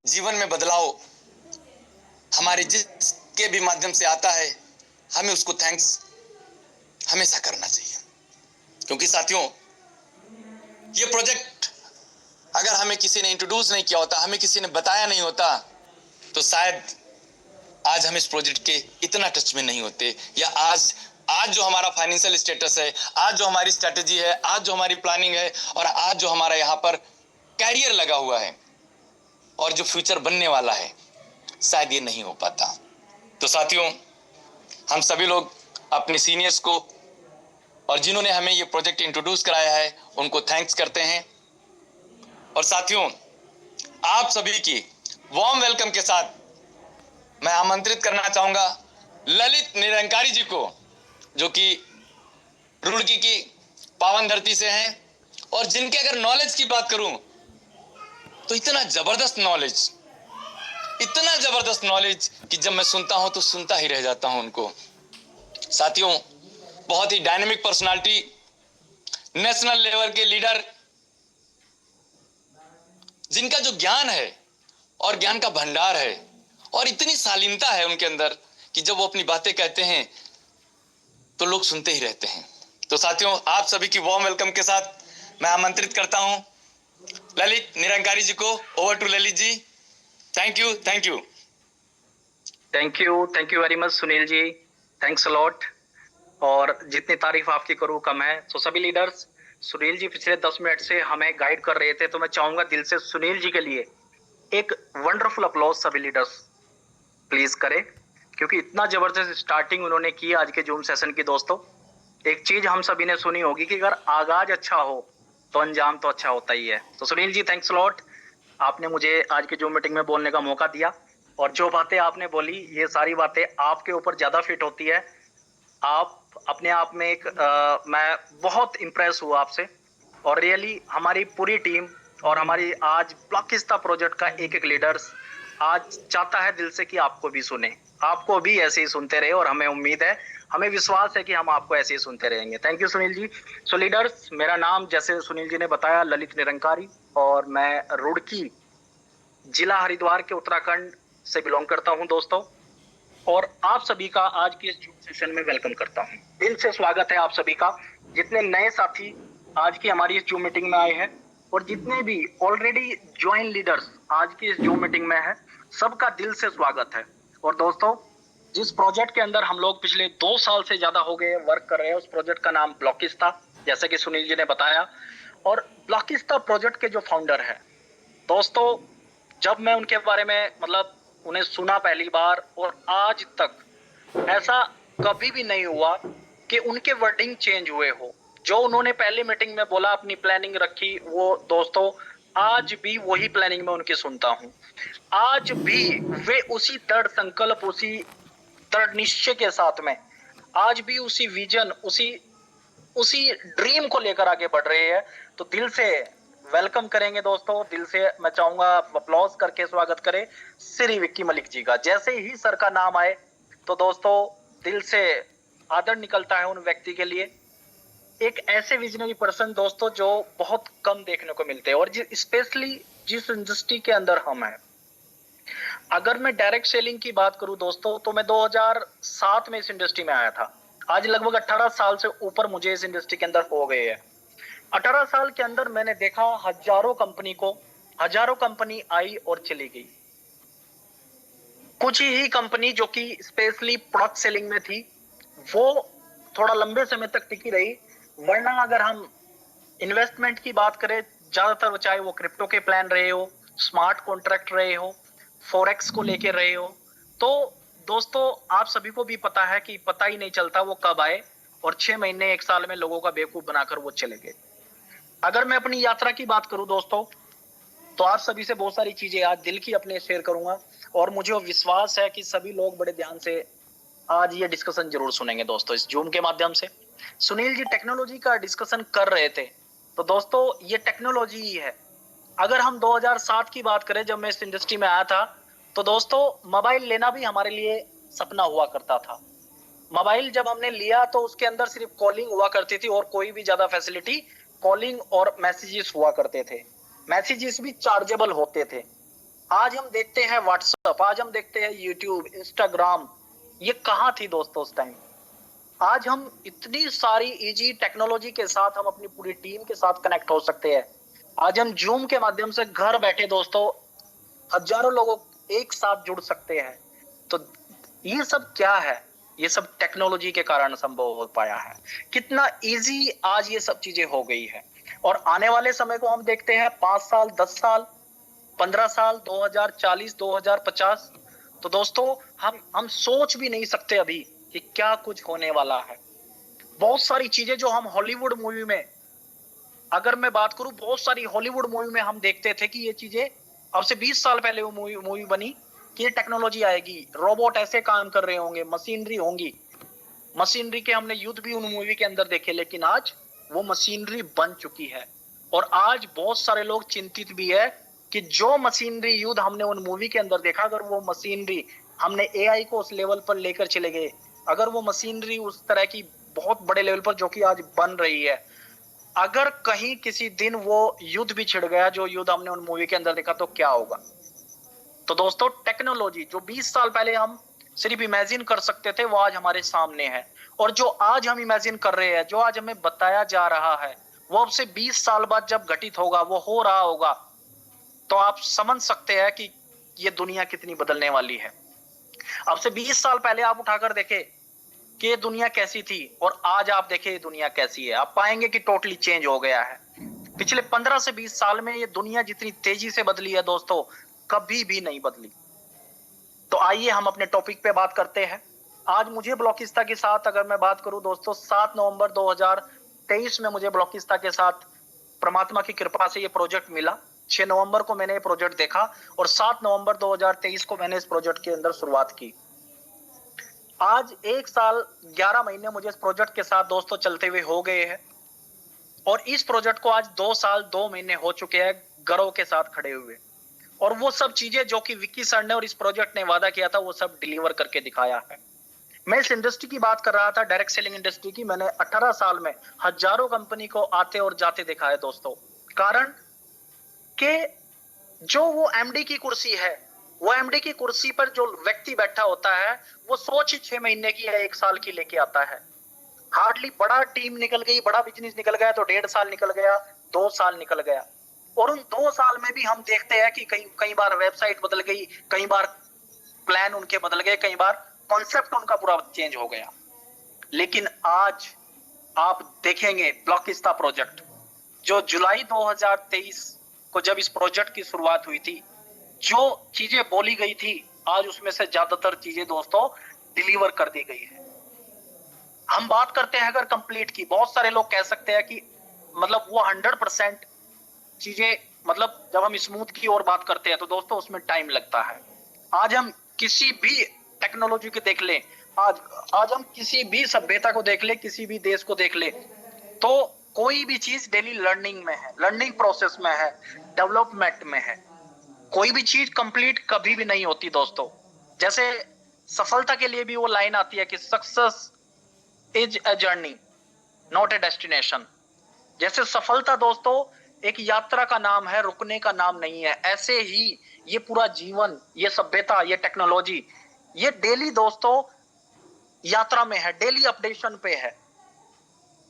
जीवन में बदलाव हमारे जिसके भी माध्यम से आता है, हमें उसको थैंक्स हमेशा करना चाहिए। क्योंकि साथियों, ये प्रोजेक्ट अगर हमें किसी ने इंट्रोड्यूस नहीं किया होता, हमें किसी ने बताया नहीं होता, तो शायद आज हम इस प्रोजेक्ट के इतना टच में नहीं होते, या आज आज जो हमारा फाइनेंशियल स्टेटस है, आज जो हमारी स्ट्रेटेजी है, आज जो हमारी प्लानिंग है, और आज जो हमारा यहाँ पर कैरियर लगा हुआ है और जो फ्यूचर बनने वाला है, शायद ये नहीं हो पाता। तो साथियों, हम सभी लोग अपने सीनियर्स को और जिन्होंने हमें ये प्रोजेक्ट इंट्रोड्यूस कराया है उनको थैंक्स करते हैं। और साथियों, आप सभी की वार्म वेलकम के साथ मैं आमंत्रित करना चाहूंगा ललित निरंकारी जी को, जो कि रुड़की की पावन धरती से हैं और जिनके अगर नॉलेज की बात करूं तो इतना जबरदस्त नॉलेज कि जब मैं सुनता हूं तो सुनता ही रह जाता हूं उनको। साथियों, बहुत ही डायनेमिक पर्सनालिटी, नेशनल लेवल के लीडर, जिनका जो ज्ञान है और ज्ञान का भंडार है और इतनी शालीनता है उनके अंदर कि जब वो अपनी बातें कहते हैं तो लोग सुनते ही रहते हैं। तो साथियों, आप सभी की वार्म वेलकम के साथ मैं आमंत्रित करता हूं ललित निरंकारी जी को। Over to Lalit ji. Thank you. Thank you very much Sunil ji, thanks a lot. और जितनी तारीफ आपकी करूँ कम है। तो सभी लीडर्स, सुनील जी पिछले 10 मिनट से हमें गाइड कर रहे थे, तो मैं चाहूंगा दिल से सुनील जी के लिए एक वंडरफुल अप्लॉज सभी लीडर्स प्लीज करें, क्योंकि इतना जबरदस्त स्टार्टिंग उन्होंने की आज के जूम सेशन की। दोस्तों, एक चीज हम सभी ने सुनी होगी कि अगर आगाज अच्छा हो तो अंजाम तो अच्छा होता ही है। तो सुनील जी, थैंक्स अलॉट, आपने मुझे आज की जूम मीटिंग में बोलने का मौका दिया। और जो बातें आपने बोली, ये सारी बातें आपके ऊपर ज्यादा फिट होती है। आप अपने आप में एक मैं बहुत इंप्रेस हुआ आपसे। और रियली हमारी पूरी टीम और हमारी आज ब्लॉकिस्ता प्रोजेक्ट का एक एक लीडर्स आज चाहता है दिल से कि आपको भी सुने, आपको भी ऐसे ही सुनते रहे। और हमें उम्मीद है, हमें विश्वास है कि हम आपको ऐसे ही सुनते रहेंगे। Thank you Sunil ji. So leaders, मेरा नाम जैसे सुनील जी ने बताया ललित निरंकारी, और मैं रुड़की जिला हरिद्वार के उत्तराखंड से बिलोंग करता हूं दोस्तों। और आप सभी का आज की इस जूम सेशन में वेलकम करता हूं। दिल से स्वागत है आप सभी का। जितने नए साथी आज की हमारी इस जूम मीटिंग में आए हैं और जितने भी ऑलरेडी ज्वाइन लीडर्स आज की इस जूम मीटिंग में है, सबका दिल से स्वागत है। और दोस्तों, जिस प्रोजेक्ट के अंदर हम लोग पिछले 2 साल से ज्यादा हो गए वर्क कर रहे हैं, उस प्रोजेक्ट का नाम ब्लॉकिस्ता, जैसे कि सुनील जी ने बताया। और ब्लॉकिस्ता प्रोजेक्ट के जो फाउंडर है दोस्तों, जब मैं उनके बारे में उन्हें सुना पहली बार, और आज तक ऐसा कभी भी नहीं हुआ कि उनके वर्डिंग चेंज हुए हो। जो उन्होंने पहली मीटिंग में बोला, अपनी प्लानिंग रखी, वो दोस्तों आज भी वही प्लानिंग में उनकी सुनता हूं। आज भी वे उसी दृढ़ संकल्प, उसी दृढ़ निश्चय के साथ में आज भी उसी विजन, उसी उसी ड्रीम को लेकर आगे बढ़ रहे हैं। तो दिल से वेलकम करेंगे दोस्तों। दिल से मैं चाहूंगा अप्लॉज करके स्वागत करें श्री विक्की मलिक जी का। जैसे ही सर का नाम आए तो दोस्तों दिल से आदर निकलता है उन व्यक्ति के लिए। एक ऐसे विजनरी पर्सन दोस्तों जो बहुत कम देखने को मिलते हैं, और स्पेशली जिस इंडस्ट्री के अंदर हम हैं। अगर मैं डायरेक्ट सेलिंग की बात करूं दोस्तों, तो मैं 2007 में इस इंडस्ट्री में आया था। आज लगभग 18 साल से ऊपर मुझे इस इंडस्ट्री के अंदर हो गए हैं। 18 साल के अंदर मैंने देखा हजारों कंपनी आई और चली गई। कुछ ही कंपनी जो कि स्पेशली प्रोडक्ट सेलिंग में थी, वो थोड़ा लंबे समय तक टिकी रही। वरना अगर हम इन्वेस्टमेंट की बात करें, ज्यादातर चाहे वो क्रिप्टो के प्लान रहे हो, स्मार्ट कॉन्ट्रैक्ट रहे हो, फॉरेक्स को लेके रहे हो, तो दोस्तों आप सभी को भी पता है कि पता ही नहीं चलता वो कब आए, और 6 महीने 1 साल में लोगों का बेवकूफ बनाकर वो चले गए। अगर मैं अपनी यात्रा की बात करूं दोस्तों, तो आप सभी से बहुत सारी चीजें आज दिल की अपने शेयर करूंगा, और मुझे विश्वास है कि सभी लोग बड़े ध्यान से आज ये डिस्कशन जरूर सुनेंगे दोस्तों इस जूम के माध्यम से। सुनील जी टेक्नोलॉजी का डिस्कशन कर रहे थे, तो दोस्तों ये टेक्नोलॉजी ही है। अगर हम 2007 की बात करें, जब मैं इस इंडस्ट्री में आया था, तो दोस्तों मोबाइल लेना भी हमारे लिए सपना हुआ करता था। मोबाइल जब हमने लिया तो उसके अंदर सिर्फ कॉलिंग हुआ करती थी, और कोई भी ज्यादा फैसिलिटी, कॉलिंग और मैसेजेस हुआ करते थे। मैसेजेस भी चार्जेबल होते थे। आज हम देखते हैं व्हाट्सएप, आज हम देखते हैं यूट्यूब, इंस्टाग्राम, ये कहाँ थी दोस्तों उस टाइम। आज हम इतनी सारी इजी टेक्नोलॉजी के साथ हम अपनी पूरी टीम के साथ कनेक्ट हो सकते हैं। आज हम जूम के माध्यम से घर बैठे दोस्तों हजारों लोगों एक साथ जुड़ सकते हैं। तो ये सब क्या है? ये सब टेक्नोलॉजी के कारण संभव हो पाया है। कितना इजी आज ये सब चीजें हो गई है। और आने वाले समय को हम देखते हैं 5 साल, 10 साल, 15 साल, 2040, 2050। तो दोस्तों हम सोच भी नहीं सकते अभी कि क्या कुछ होने वाला है। बहुत सारी चीजें जो हम हॉलीवुड मूवी में, अगर मैं बात करूं, बहुत सारी हॉलीवुड मूवी में हम देखते थे कि ये चीजें अब से 20 साल पहले वो मूवी बनी कि ये टेक्नोलॉजी आएगी, रोबोट ऐसे काम कर रहे होंगे, मशीनरी होंगी। मशीनरी के हमने युद्ध भी उन मूवी के अंदर देखे, लेकिन आज वो मशीनरी बन चुकी है। और आज बहुत सारे लोग चिंतित भी है कि जो मशीनरी युद्ध हमने उन मूवी के अंदर देखा, अगर वो मशीनरी हमने एआई को उस लेवल पर लेकर चले गए, अगर वो मशीनरी उस तरह की बहुत बड़े लेवल पर जो कि आज बन रही है, अगर कहीं किसी दिन वो युद्ध भी छिड़ गया जो युद्ध हमने उन मूवी के अंदर देखा, तो क्या होगा? तो दोस्तों टेक्नोलॉजी जो 20 साल पहले हम सिर्फ इमेजिन कर सकते थे, वो आज हमारे सामने है। और जो आज हम इमेजिन कर रहे हैं, जो आज हमें बताया जा रहा है, वो अब से 20 साल बाद जब घटित होगा, वो हो रहा होगा, तो आप समझ सकते हैं कि ये दुनिया कितनी बदलने वाली है। अब से 20 साल पहले आप उठाकर देखें कि ये दुनिया कैसी थी, और आज आप देखें ये दुनिया कैसी है, आप पाएंगे कि टोटली चेंज हो गया है। पिछले 15 से 20 साल में ये दुनिया जितनी तेजी से बदली है दोस्तों, कभी भी नहीं बदली। तो आइए हम अपने टॉपिक पे बात करते हैं। आज मुझे ब्लॉकिस्ता के साथ अगर मैं बात करूं दोस्तों, 7 नवंबर 2023 में मुझे ब्लॉकिस्ता के साथ परमात्मा की कृपा से ये प्रोजेक्ट मिला। 6 नवंबर को मैंने ये प्रोजेक्ट देखा और 7 नवंबर 2023 को मैंने इस प्रोजेक्ट के अंदर शुरुआत की। आज 1 साल 11 महीने मुझे इस प्रोजेक्ट के साथ दोस्तों चलते हुए हो गए हैं, और इस प्रोजेक्ट को आज 2 साल 2 महीने हो चुके हैं गर्व के साथ खड़े हुए। और वो सब चीजें जो कि विक्की सर ने और इस प्रोजेक्ट ने वादा किया था, वो सब डिलीवर करके दिखाया है। मैं इस इंडस्ट्री की बात कर रहा था, डायरेक्ट सेलिंग इंडस्ट्री की। मैंने 18 साल में हजारों कंपनी को आते और जाते दिखा है दोस्तों। कारण के जो वो एमडी की कुर्सी है, वो एमडी की कुर्सी पर जो व्यक्ति बैठा होता है, वो सोच ही 6 महीने की या 1 साल की लेके आता है। हार्डली बड़ा टीम निकल गई, बड़ा बिजनेस निकल गया तो 1.5 साल निकल गया, 2 साल निकल गया। और उन 2 साल में भी हम देखते हैं कि कई बार वेबसाइट बदल गई, कई बार प्लान उनके बदल गए, कई बार कॉन्सेप्ट उनका पूरा चेंज हो गया। लेकिन आज आप देखेंगे ब्लॉकिस्ता प्रोजेक्ट, जो जुलाई 2023 को जब इस प्रोजेक्ट की शुरुआत हुई थी, जो चीजें बोली गई थी, आज उसमें से ज्यादातर चीजें दोस्तों डिलीवर कर दी गई है। हम बात करते हैं अगर कंप्लीट की, बहुत सारे लोग कह सकते हैं कि मतलब वो 100% चीजें, मतलब जब हम स्मूथ की ओर बात करते हैं तो दोस्तों उसमें टाइम लगता है। आज हम किसी भी टेक्नोलॉजी को देख ले, आज हम किसी भी सभ्यता को देख ले, किसी भी देश को देख ले, तो कोई भी चीज डेली लर्निंग में है, लर्निंग प्रोसेस में है, डेवलपमेंट में है। कोई भी चीज कंप्लीट कभी भी नहीं होती दोस्तों। जैसे सफलता के लिए भी वो लाइन आती है कि success is a journey not a destination. जैसे सफलता दोस्तों एक यात्रा का नाम है, रुकने का नाम नहीं है, ऐसे ही ये पूरा जीवन, ये सभ्यता, ये टेक्नोलॉजी, ये डेली दोस्तों यात्रा में है, डेली अपडेशन पे है।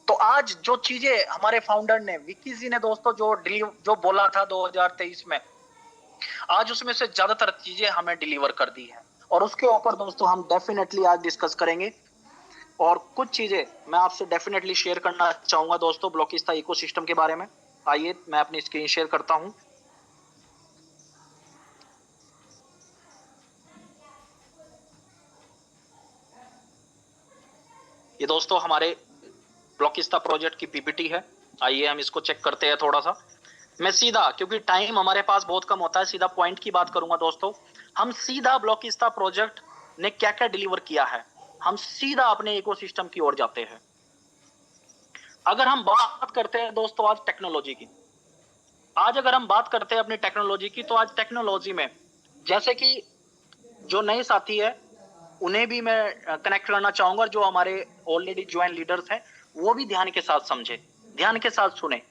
तो आज जो चीजें हमारे फाउंडर ने, विक्की जी ने दोस्तों जो बोला था 2023 में, आज उसमें से ज्यादातर चीजें हमें डिलीवर कर दी है। और उसके ऊपर दोस्तों हम डेफिनेटली आज डिस्कस करेंगे। और कुछ चीजें मैं आपसे डेफिनेटली शेयर करना चाहूंगा दोस्तों ब्लॉकिस्ता इकोसिस्टम के बारे में। आइए मैं अपनी स्क्रीन शेयर करता हूं। ये दोस्तों हमारे ब्लॉकिस्ता प्रोजेक्ट की पीपीटी है। आइए हम इसको चेक करते हैं थोड़ा सा। मैं सीधा, क्योंकि टाइम हमारे पास बहुत कम होता है, सीधा पॉइंट की बात करूंगा दोस्तों। हम सीधा ब्लॉकिस्ता प्रोजेक्ट ने क्या क्या डिलीवर किया है, हम सीधा अपने इकोसिस्टम की ओर जाते हैं। अगर हम बात करते हैं दोस्तों आज टेक्नोलॉजी की, आज अगर हम बात करते हैं अपनी टेक्नोलॉजी की, तो आज टेक्नोलॉजी में जैसे कि जो नए साथी है उन्हें भी मैं कनेक्ट करना चाहूंगा, जो हमारे ऑलरेडी ज्वाइन लीडर्स हैं वो भी ध्यान के साथ समझे, ध्यान के साथ सुने।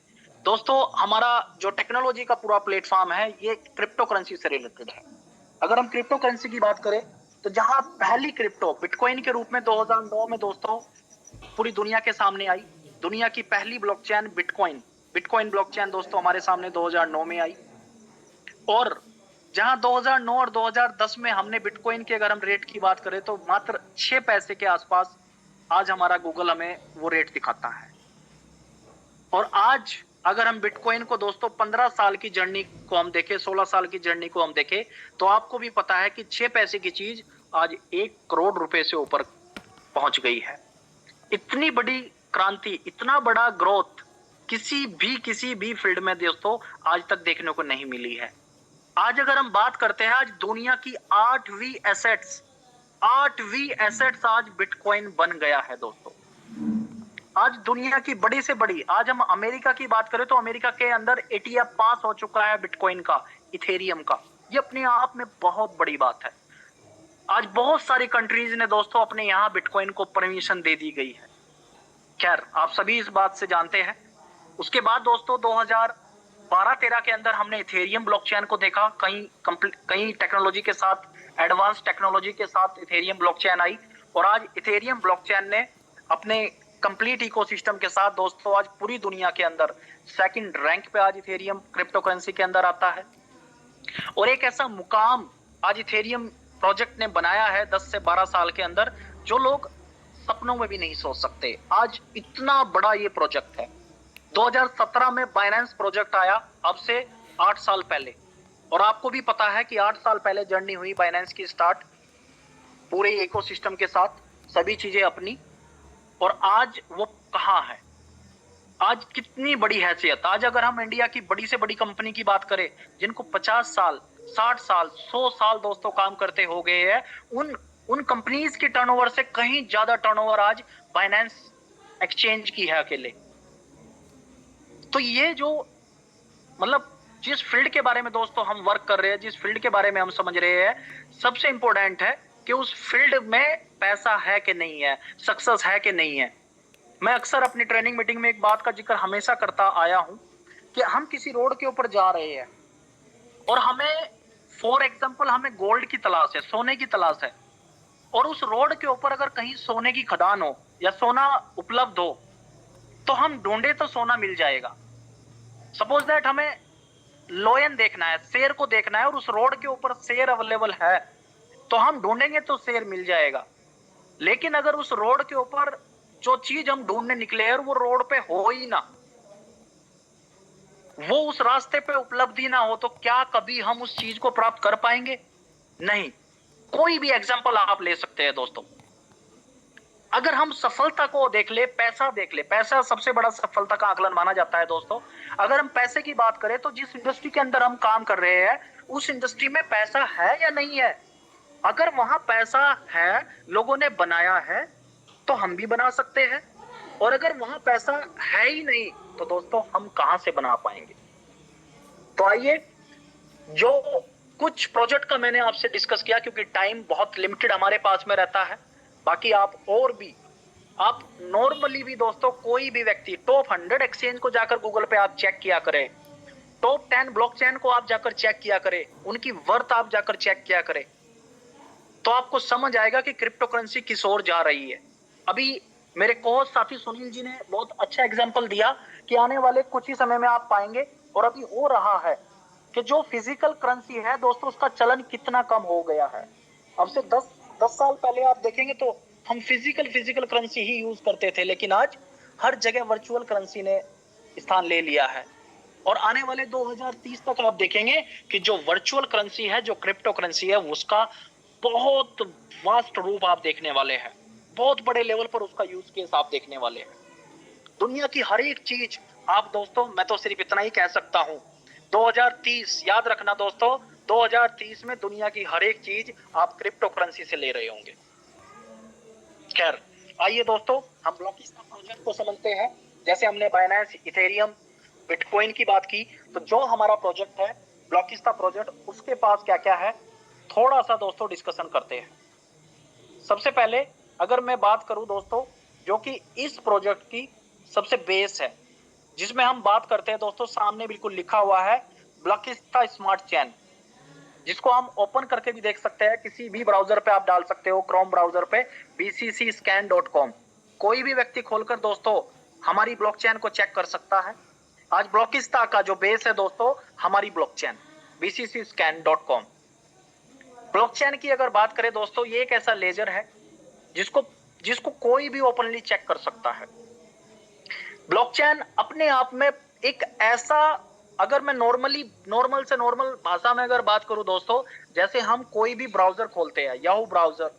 दोस्तों हमारा जो टेक्नोलॉजी का पूरा प्लेटफॉर्म है ये क्रिप्टो करेंसी से रिलेटेड है। अगर हम क्रिप्टो करेंसी की बात करें तो जहां पहली क्रिप्टो बिटकॉइन के रूप में 2009 में दोस्तों पूरी दुनिया के सामने आई, दुनिया की पहली ब्लॉकचेन बिटकॉइन ब्लॉकचेन दोस्तों हमारे सामने 2009 में आई। और जहां 2009 और 2010 में हमने बिटकॉइन के अगर हम रेट की बात करें तो मात्र 6 पैसे के आसपास आज हमारा गूगल हमें वो रेट दिखाता है। और आज अगर हम बिटकॉइन को दोस्तों 15 साल की जर्नी को हम देखें, 16 साल की जर्नी को हम देखें, तो आपको भी पता है कि 6 पैसे की चीज आज 1 करोड़ रुपए से ऊपर पहुंच गई है। इतनी बड़ी क्रांति, इतना बड़ा ग्रोथ किसी भी फील्ड में दोस्तों आज तक देखने को नहीं मिली है। आज अगर हम बात करते हैं, आज दुनिया की 8वीं एसेट्स आज बिटकॉइन बन गया है दोस्तों। आज दुनिया की बड़ी से बड़ी, आज हम अमेरिका की बात करें तो अमेरिका के अंदर ETF पास हो चुका है बिटकॉइन का, इथेरियम का। ये अपने आप में बहुत बड़ी बात है। आज बहुत सारी कंट्रीज ने दोस्तों अपने यहां बिटकॉइन को परमिशन दे दी गई है। खैर आप सभी इस बात से जानते हैं। उसके बाद दोस्तों 2012-13 के अंदर हमने इथेरियम ब्लॉकचेन को देखा। कई टेक्नोलॉजी के साथ, एडवांस टेक्नोलॉजी के साथ इथेरियम ब्लॉकचेन आई। और आज इथेरियम ब्लॉकचेन ने अपने कंप्लीट इकोसिस्टम के साथ दोस्तों आज पूरी दुनिया के अंदर सेकंड रैंक पे आज इथेरियम क्रिप्टो करेंसी के अंदर आता है। और एक ऐसा मुकाम आज इथेरियम प्रोजेक्ट ने बनाया है 10 से 12 साल के अंदर, जो लोग सपनों में भी नहीं सोच सकते। आज इतना बड़ा ये प्रोजेक्ट है। 2017 में बाइनेंस प्रोजेक्ट आया, अब से 8 साल पहले। और आपको भी पता है कि 8 साल पहले जर्नी हुई बाइनेंस की स्टार्ट, पूरे इकोसिस्टम के साथ, सभी चीजें अपनी। और आज वो कहां है, आज कितनी बड़ी हैसियत। आज अगर हम इंडिया की बड़ी से बड़ी कंपनी की बात करें, जिनको 50 साल, 60 साल, 100 साल दोस्तों काम करते हो गए हैं, उन कंपनीज के टर्नओवर से कहीं ज्यादा टर्नओवर आज बाइनेंस एक्सचेंज की है अकेले। तो ये जो मतलब जिस फील्ड के बारे में दोस्तों हम वर्क कर रहे हैं, जिस फील्ड के बारे में हम समझ रहे हैं, सबसे इंपॉर्टेंट है कि उस फील्ड में पैसा है कि नहीं है, सक्सेस है कि नहीं है। मैं अक्सर अपनी ट्रेनिंग मीटिंग में एक बात का जिक्र हमेशा करता आया हूं कि हम किसी रोड के ऊपर जा रहे हैं और हमें फॉर एग्जांपल हमें गोल्ड की तलाश है, सोने की तलाश है। और उस रोड के ऊपर अगर कहीं सोने की खदान हो या सोना उपलब्ध हो तो हम ढूंढे तो सोना मिल जाएगा। सपोज दैट हमें लोयन देखना है, शेर को देखना है, और उस रोड के ऊपर शेर अवेलेबल है तो हम ढूंढेंगे तो शेर मिल जाएगा। लेकिन अगर उस रोड के ऊपर जो चीज हम ढूंढने निकले हैं वो रोड पे हो ही ना, वो उस रास्ते पे उपलब्ध ही ना हो, तो क्या कभी हम उस चीज को प्राप्त कर पाएंगे? नहीं। कोई भी एग्जांपल आप ले सकते हैं दोस्तों। अगर हम सफलता को देख ले, पैसा देख ले, पैसा सबसे बड़ा सफलता का आकलन माना जाता है दोस्तों। अगर हम पैसे की बात करें तो जिस इंडस्ट्री के अंदर हम काम कर रहे हैं उस इंडस्ट्री में पैसा है या नहीं है। अगर वहां पैसा है, लोगों ने बनाया है, तो हम भी बना सकते हैं। और अगर वहां पैसा है ही नहीं तो दोस्तों हम कहां से बना पाएंगे। तो आइए, जो कुछ प्रोजेक्ट का मैंने आपसे डिस्कस किया, क्योंकि टाइम बहुत लिमिटेड हमारे पास में रहता है। बाकी आप नॉर्मली भी दोस्तों, कोई भी व्यक्ति टॉप 100 एक्सचेंज को जाकर गूगल पे आप चेक किया करें, टॉप 10 ब्लॉकचेन को आप जाकर चेक किया करें, उनकी वर्थ आप जाकर चेक किया करें, तो आपको समझ आएगा कि क्रिप्टो करेंसी किस ओर जा रही है। अभी मेरे कोच साथी सुनील जी ने बहुत अच्छा एग्जांपल दिया कि आने वाले कुछ ही समय में आप पाएंगे, और अभी हो रहा है, कि जो फिजिकल करेंसी है दोस्तों उसका चलन कितना कम हो गया है। अब से 10 साल पहले आप देखेंगे तो हम फिजिकल करेंसी ही यूज करते थे, लेकिन आज हर जगह वर्चुअल करेंसी ने स्थान ले लिया है। और आने वाले 2030 तक आप देखेंगे कि जो वर्चुअल करेंसी है, जो क्रिप्टो करेंसी है, उसका बहुत वास्ट रूप आप देखने वाले हैं। बहुत बड़े लेवल पर उसका यूज केस आप देखने वाले हैं। दुनिया की हर एक चीज आप दोस्तों, मैं तो सिर्फ इतना ही कह सकता हूं, 2030 याद रखना दोस्तों, 2030 में दुनिया की हर एक चीज आप क्रिप्टो करेंसी से ले रहे होंगे। खैर आइए दोस्तों, हम ब्लॉकिस्टा प्रोजेक्ट को समझते हैं। जैसे हमने बाइनेंस, इथेरियम, बिटकॉइन की बात की, तो जो हमारा प्रोजेक्ट है ब्लॉकिस्टा प्रोजेक्ट, उसके पास क्या क्या है थोड़ा सा दोस्तों डिस्कशन करते हैं। सबसे पहले अगर मैं बात करूं दोस्तों, जो कि इस प्रोजेक्ट की सबसे बेस है, जिसमें हम बात करते हैं दोस्तों, सामने बिल्कुल लिखा हुआ है ब्लॉकिस्ता स्मार्ट चेन, जिसको हम ओपन करके भी देख सकते हैं। किसी भी ब्राउजर पे आप डाल सकते हो, क्रोम ब्राउजर पे bccscan.com, कोई भी व्यक्ति खोलकर दोस्तों हमारी ब्लॉकचेन को चेक कर सकता है। आज ब्लॉकिस्ता का जो बेस है दोस्तों, हमारी ब्लॉकचेन bccscan.com। ब्लॉकचेन की अगर बात करें दोस्तों, ये एक ऐसा लेजर है जिसको जिसको कोई भी ओपनली चेक कर सकता है। ब्लॉकचेन अपने आप में एक ऐसा, अगर मैं नॉर्मल से नॉर्मल भाषा में अगर बात करूं दोस्तों, जैसे हम कोई भी ब्राउजर खोलते हैं, Yahoo browser,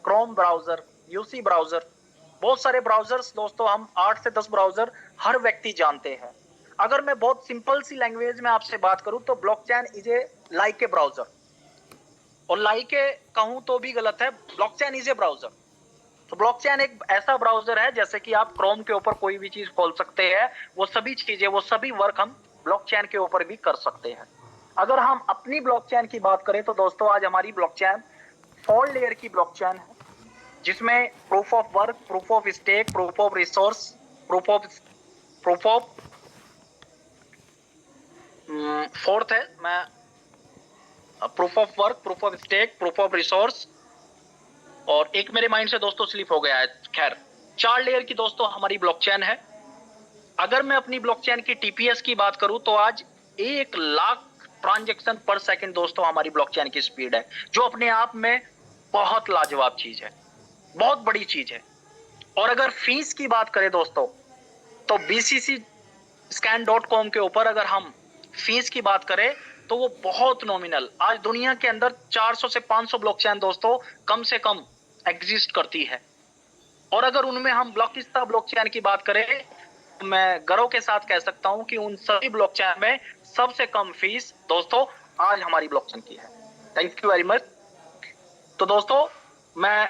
Chrome browser, UC browser, बहुत सारे ब्राउजर्स दोस्तों, हम 8 से 10 ब्राउजर हर व्यक्ति जानते हैं। अगर मैं बहुत सिंपल सी लैंग्वेज में आपसे बात करूं तो blockchain is a like a browser, और लाइक ए कहूं तो भी गलत है, ब्लॉकचेन इज ए ब्राउजर। तो ब्लॉकचेन एक ऐसा ब्राउजर है जैसे कि आप क्रोम के ऊपर कोई भी चीज खोल सकते हैं, वो सभी चीजें, वो सभी वर्क हम ब्लॉकचेन के ऊपर भी कर सकते हैं। अगर हम अपनी ब्लॉकचेन की बात करें तो दोस्तों, आज हमारी ब्लॉकचेन 4 लेयर की ब्लॉकचेन है, जिसमें proof of work, proof of stake, proof of resource, proof of fourth है, मैं proof of work, proof of stake, proof of resource, और एक मेरे माइंड से दोस्तों स्लिप हो गया है। खैर, 4 लेयर की दोस्तों हमारी ब्लॉकचेन है। अगर मैं अपनी ब्लॉकचेन की टीपीएस की बात करूं तो आज 1 लाख ट्रांजैक्शन पर सेकंड दोस्तों हमारी ब्लॉकचेन की स्पीड है, जो अपने आप में बहुत लाजवाब चीज है, बहुत बड़ी चीज है। और अगर फीस की बात करें दोस्तों, तो bccscan.com के ऊपर अगर हम फीस की बात करें तो वो बहुत नॉमिनल, आज दुनिया के अंदर 400 से 500 ब्लॉकचेन दोस्तों कम से कम एग्जिस्ट करती है। और अगर उनमें हम ब्लॉकिस्ता ब्लॉकचेन की बात करें, तो मैं गर्व के साथ कह सकता हूं कि उन सभी ब्लॉकचेन में सबसे कम फीस दोस्तों आज हमारी ब्लॉकचेन की है। Thank you very much. तो दोस्तों, मैं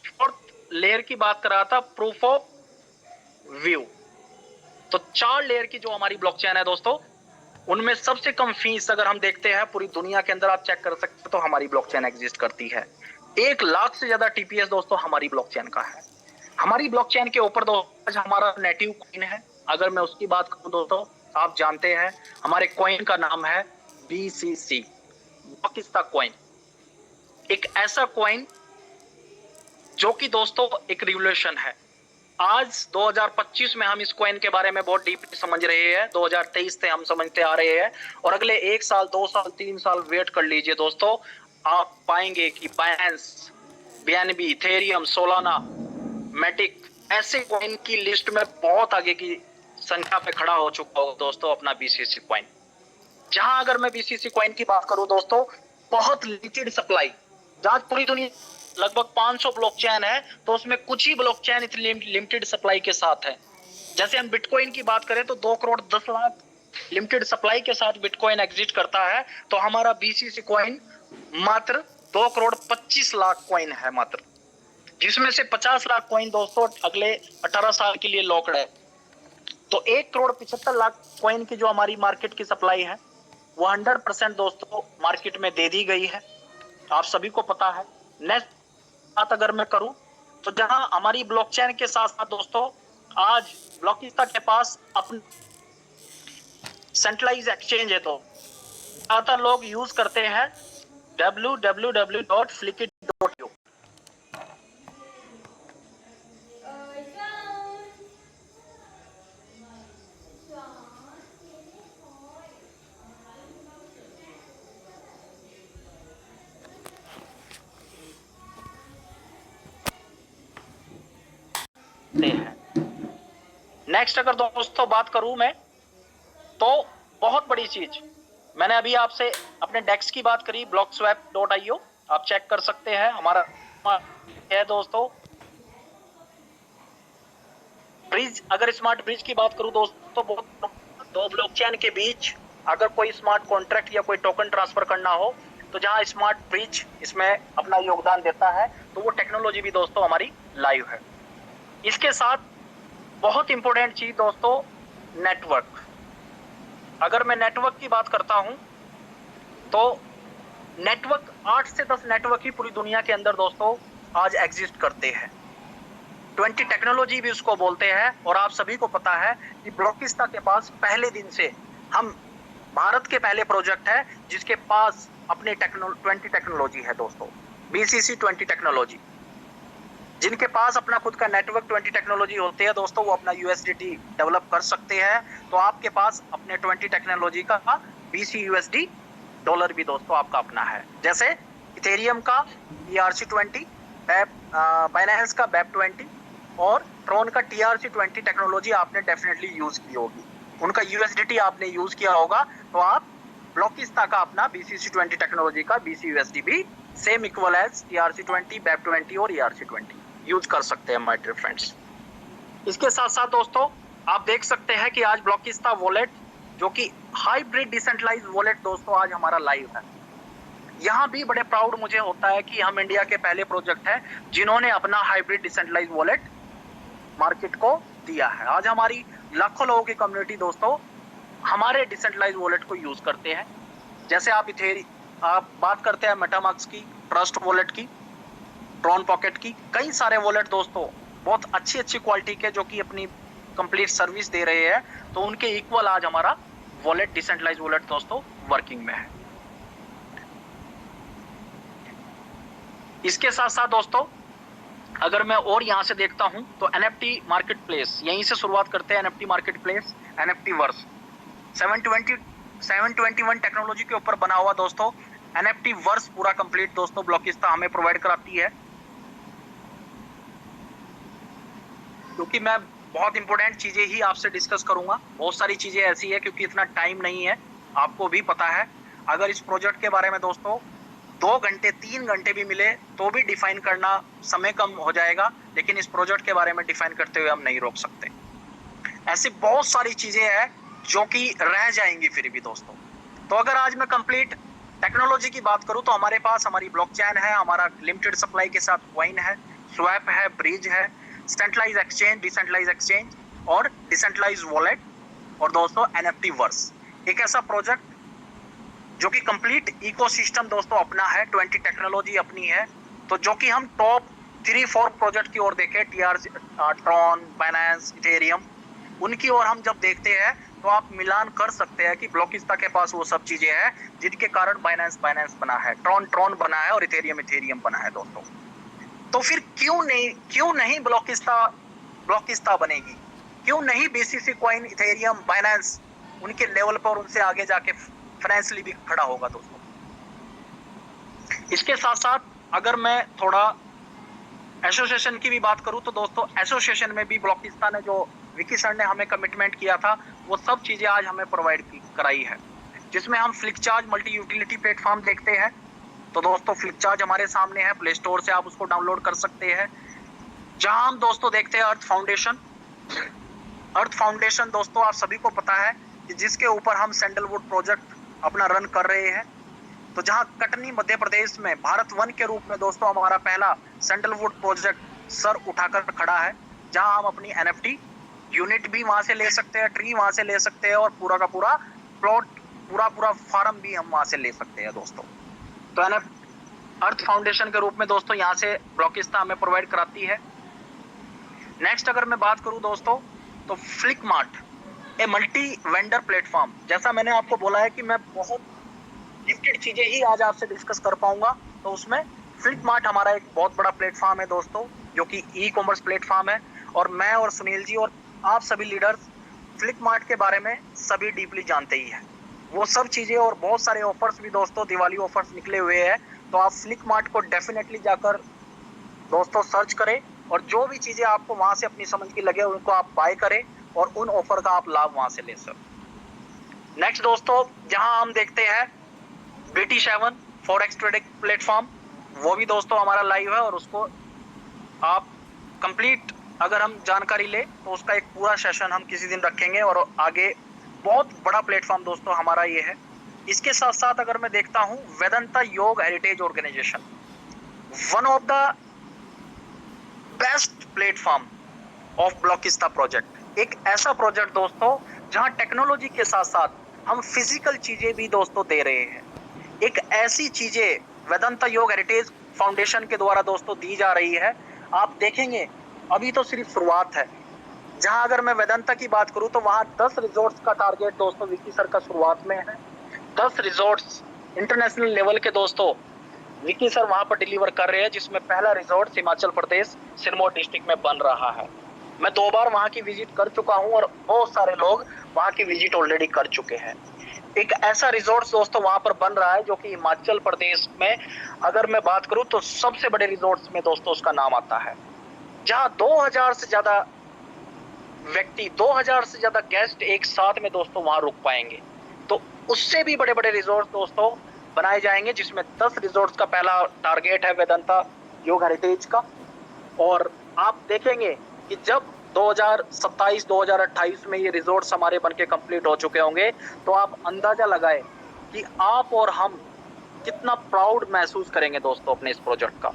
4th लेयर की बात कर रहा था, प्रूफ ऑफ व्यू। तो 4 लेयर की जो हमारी ब्लॉकचेन है दोस्तों, उनमें सबसे कम फीस अगर हम देखते हैं पूरी दुनिया के अंदर, आप चेक कर सकते हैं, तो हमारी ब्लॉकचेन एग्जिस्ट करती है। 1 लाख से ज्यादा टीपीएस दोस्तों हमारी ब्लॉकचेन का है। हमारी ब्लॉकचेन के ऊपर दोस्तों आज हमारा नेटिव कॉइन है। अगर मैं उसकी बात करूं दोस्तों, आप जानते हैं हमारे कॉइन का नाम है BCC, ब्लॉकिस्ता कॉइन। एक ऐसा कॉइन जो कि दोस्तों एक रिवोल्यूशन है। आज 2025 में हम इस कॉइन के बारे में बहुत डीप समझ रहे हैं, 2023 से हम समझते आ रहे हैं, और अगले 1 साल, 2 साल, 3 साल वेट कर लीजिए दोस्तों, आप पाएंगे कि Binance, BNB, Ethereum, Solana, Matic, ऐसे कॉइन की लिस्ट में बहुत आगे की संख्या पे खड़ा हो चुका हो दोस्तों अपना BCC कॉइन। जहां अगर मैं BCC कॉइन की बात करूं दोस्तों, बहुत लिमिटेड सप्लाई, जहां पूरी दुनिया लगभग 500 ब्लॉकचेन है, तो उसमें कुछ ही ब्लॉकचेन इतनी लिमिटेड सप्लाई के साथ है। जैसे हम बिटकॉइन की बात करें तो 2 करोड़ 10 लाख लिमिटेड सप्लाई के साथ बिटकॉइन एग्जिस्ट करता है, तो हमारा BCC कॉइन मात्र 2 करोड़ 25 लाख कॉइन है मात्र, जिसमें से 50 लाख कॉइन दोस्तों अगले 18 साल के लिए लॉक्ड है। तो 1 करोड़ 75 लाख कॉइन की जो हमारी मार्केट की सप्लाई है, वो 100% दोस्तों मार्केट में दे दी गई है, आप सभी को पता है। नेक्स्ट बात अगर मैं करूं तो, जहां हमारी ब्लॉकचेन के साथ साथ दोस्तों आज ब्लॉकिस्ता के पास अपनी सेंट्रलाइज एक्सचेंज है, तो ज्यादातर लोग यूज करते हैं www.flickit.io। नेक्स्ट अगर दोस्तों बात करूं मैं, तो बहुत बड़ी चीज, मैंने अभी आपसे अपने डेक्स की बात करी, blockswap.io, आप चेक कर सकते हैं। हमारा है दोस्तों ब्रिज। अगर स्मार्ट ब्रिज की बात करूं दोस्तों, तो बहुत 2 ब्लॉकचेन के बीच अगर कोई स्मार्ट कॉन्ट्रैक्ट या कोई टोकन ट्रांसफर करना हो, तो जहां स्मार्ट ब्रिज इसमें अपना योगदान देता है, तो वो टेक्नोलॉजी भी दोस्तों हमारी लाइव है। इसके साथ बहुत इंपॉर्टेंट चीज दोस्तों, नेटवर्क। अगर मैं नेटवर्क की बात करता हूं तो नेटवर्क 8 से 10 नेटवर्क ही पूरी दुनिया के अंदर दोस्तों आज एग्जिस्ट करते हैं। 20 टेक्नोलॉजी भी उसको बोलते हैं। और आप सभी को पता है कि ब्लॉकिस्ता के पास पहले दिन से हम भारत के पहले प्रोजेक्ट है जिसके पास अपने 20 टेक्नोलॉजी है दोस्तों, BCC 20 टेक्नोलॉजी। जिनके पास अपना खुद का नेटवर्क 20 टेक्नोलॉजी होते हैं दोस्तों, वो अपना USDT डेवलप कर सकते हैं। तो आपके पास अपने 20 टेक्नोलॉजी का BCUSD डॉलर भी दोस्तों आपका अपना है। जैसे इथेरियम का ERC20, बाइनेंस का BEP20 और ट्रॉन का TRC20 टेक्नोलॉजी आपने डेफिनेटली यूज की होगी, उनका USDT आपने यूज किया होगा। तो आप ब्लॉकिस्ता का अपना BCC20 टेक्नोलॉजी का BCUSD भी same equal as TRC20, BEP20 और ERC20 यूज कर सकते हैं माय डियर फ्रेंड्स। इसके साथ साथ दोस्तों आप देख सकते हैं कि आज ब्लॉकिस्ता वॉलेट जो कि हाइब्रिड डिसेंट्रलाइज्ड वॉलेट दोस्तों आज हमारा लाइव है। यहाँ भी बड़े प्राउड मुझे होता है कि हम इंडिया के पहले प्रोजेक्ट है जिन्होंने अपना हाइब्रिड डिसेंट्रलाइज्ड वॉलेट मार्केट को दिया है। आज हमारी लाखों लोगों की कम्युनिटी दोस्तों हमारे डिसेंट्रलाइज्ड वॉलेट को यूज करते हैं। जैसे आप बात करते हैं मेटामास्क की, ट्रस्ट वॉलेट की, ट्रॉन पॉकेट की, कई सारे वॉलेट दोस्तों बहुत अच्छी क्वालिटी के जो कि अपनी कंप्लीट सर्विस दे रहे हैं, तो उनके इक्वल आज हमारा वॉलेट डिसेंट्रलाइज्ड वॉलेट दोस्तों वर्किंग में है। इसके साथ साथ दोस्तों अगर मैं और यहां से देखता हूं तो NFT मार्केट प्लेस, यहीं से शुरुआत करते हैं। NFT market place, NFT verse 721 technology के ऊपर बना हुआ दोस्तों NFT वर्स पूरा कंप्लीट दोस्तों ब्लॉकिस्ता हमें प्रोवाइड कराती है। क्योंकि मैं बहुत इंपॉर्टेंट चीजें ही आपसे डिस्कस करूंगा, बहुत सारी चीजें ऐसी है क्योंकि इतना टाइम नहीं है, आपको भी पता है। अगर इस प्रोजेक्ट के बारे में दोस्तों 2 घंटे 3 घंटे भी मिले तो भी डिफाइन करना समय कम हो जाएगा, लेकिन इस प्रोजेक्ट के बारे में डिफाइन करते हुए हम नहीं रोक सकते। ऐसी बहुत सारी चीजें हैं जो कि रह जाएंगी फिर भी दोस्तों। तो अगर आज मैं कंप्लीट टेक्नोलॉजी की बात करूं तो हमारे पास हमारी ब्लॉकचेन है, हमारा लिमिटेड सप्लाई के साथ कॉइन है, स्वैप है, ब्रिज है, सेंट्रलाइज एक्सचेंज, डिसेंट्रलाइज एक्सचेंज और डिसेंट्रलाइज वॉलेट और दोस्तों NFT वर्स। एक ऐसा प्रोजेक्ट जो कि कंप्लीट इकोसिस्टम दोस्तों अपना है, 20 टेक्नोलॉजी अपनी है। तो जो कि हम टॉप 3-4 प्रोजेक्ट की ओर देखें, TRC, ट्रॉन, बाइनेंस, इथेरियम, उनकी ओर हम जब देखते हैं तो आप मिलान कर सकते हैं कि ब्लॉकिस्ता के पास वो सब चीजें हैं जिनके कारण बाइनेंस बना है, ट्रॉन बना है और इथेरियम बना है दोस्तों। तो फिर क्यों नहीं ब्लॉकिस्ता बनेगी, क्यों नहीं BCC कॉइन, इथेरियम, बाइनेंस उनके लेवल पर उनसे आगे जाके फाइनेंशियली भी खड़ा होगा दोस्तों। इसके साथ साथ अगर मैं थोड़ा एसोसिएशन की भी बात करूं तो दोस्तों एसोसिएशन में भी ब्लॉकिस्ता ने जो विकी सर ने हमें कमिटमेंट किया था वो सब चीजें आज हमें प्रोवाइड कराई है, जिसमें हम फ्लिकचार्ज मल्टी यूटिलिटी प्लेटफॉर्म देखते हैं। तो दोस्तों फ्लिकचार्ज हमारे सामने है, प्ले स्टोर से आप उसको डाउनलोड कर सकते हैं। जहां हम दोस्तों देखते हैं अर्थ फाउंडेशन दोस्तों आप सभी को पता है कि जिसके ऊपर हम सैंडलवुड प्रोजेक्ट अपना रन कर रहे हैं। तो जहां कटनी मध्य प्रदेश में भारत वन के रूप में दोस्तों हमारा पहला सैंडलवुड प्रोजेक्ट सर उठाकर खड़ा है, जहां हम अपनी NFT यूनिट भी वहां से ले सकते हैं, ट्री वहां से ले सकते हैं और पूरा का पूरा प्लॉट, पूरा फार्म भी हम वहां से ले सकते हैं दोस्तों। तो अर्थ फाउंडेशन के रूप में दोस्तों यहाँ से ब्लॉकिस्ता हमें प्रोवाइड कराती है। नेक्स्ट अगर मैं बात करूं दोस्तों तो फ्लिकमार्ट, ए मल्टी वेंडर प्लेटफॉर्म। जैसा मैंने आपको बोला है कि मैं बहुत लिमिटेड चीजें ही आज आपसे डिस्कस कर पाऊंगा, तो उसमें फ्लिकमार्ट हमारा एक बहुत बड़ा प्लेटफॉर्म है दोस्तों, जो कि ई-कॉमर्स प्लेटफॉर्म है। और मैं और सुनील जी और आप सभी लीडर्स फ्लिकमार्ट के बारे में सभी डीपली जानते ही है। वो सब चीजें और बहुत सारे ऑफर्स भी दोस्तों, दिवाली ऑफर्स निकले हुए हैं, तो आप फ्लिकमार्ट को डेफिनेटली जाकर दोस्तों सर्च करें और जो भी चीजें आपको वहां से अपनी समझ की लगे उनको आप बाय करें और उन ऑफर का आप लाभ वहां से ले सकते। नेक्स्ट दोस्तों जहां हम देखते हैं BT7 फॉरेक्स ट्रेडिंग प्लेटफॉर्म, वो भी दोस्तों हमारा लाइव है और उसको आप कंप्लीट अगर हम जानकारी ले तो उसका एक पूरा सेशन हम किसी दिन रखेंगे और आगे बहुत बड़ा प्लेटफॉर्म दोस्तों हमारा ये है। इसके साथ साथ अगर मैं देखता हूं Vedanta Yoga heritage organisation, one of the best platform of ब्लॉकिस्ता प्रोजेक्ट। एक ऐसा प्रोजेक्ट दोस्तों जहां टेक्नोलॉजी के साथ साथ हम फिजिकल चीजें भी दोस्तों दे रहे हैं। एक ऐसी चीजें वेदांता योग हेरिटेज फाउंडेशन के द्वारा दोस्तों दी जा रही है। आप देखेंगे अभी तो सिर्फ शुरुआत है। जहां अगर मैं वेदांता की बात करूं तो वहां 10 रिजॉर्ट्स का टारगेट दोस्तों विक्की सर का शुरुआत में है। 10 रिजॉर्ट्स इंटरनेशनल लेवल के दोस्तों विक्की सर वहां पर डिलीवर कर रहे हैं, जिसमें पहला रिजॉर्ट हिमाचल प्रदेश सिरमौर डिस्ट्रिक्ट में बन रहा है। मैं 2 बार वहां की विजिट कर चुका हूं और बहुत सारे लोग वहां की विजिट ऑलरेडी कर चुके हैं। एक ऐसा रिजॉर्ट दोस्तों वहां पर बन रहा है जो कि हिमाचल प्रदेश में अगर मैं बात करूं तो सबसे बड़े रिजॉर्ट्स में दोस्तों उसका नाम आता है, जहां 2000 से ज्यादा व्यक्ति 2000 से ज्यादा गेस्ट एक साथ में दोस्तों वहां रुक पाएंगे। तो उससे भी बड़े बड़े रिजॉर्ट दोस्तों बनाए जाएंगे, जिसमें 10 रिजॉर्ट्स का पहला टारगेट है वेदांता योग हेरिटेज का। और आप देखेंगे कि जब 2027-2028 में ये रिजॉर्ट्स हमारे बनके कंप्लीट हो चुके होंगे तो आप अंदाजा लगाएं कि आप और हम कितना प्राउड महसूस करेंगे दोस्तों अपने इस प्रोजेक्ट का।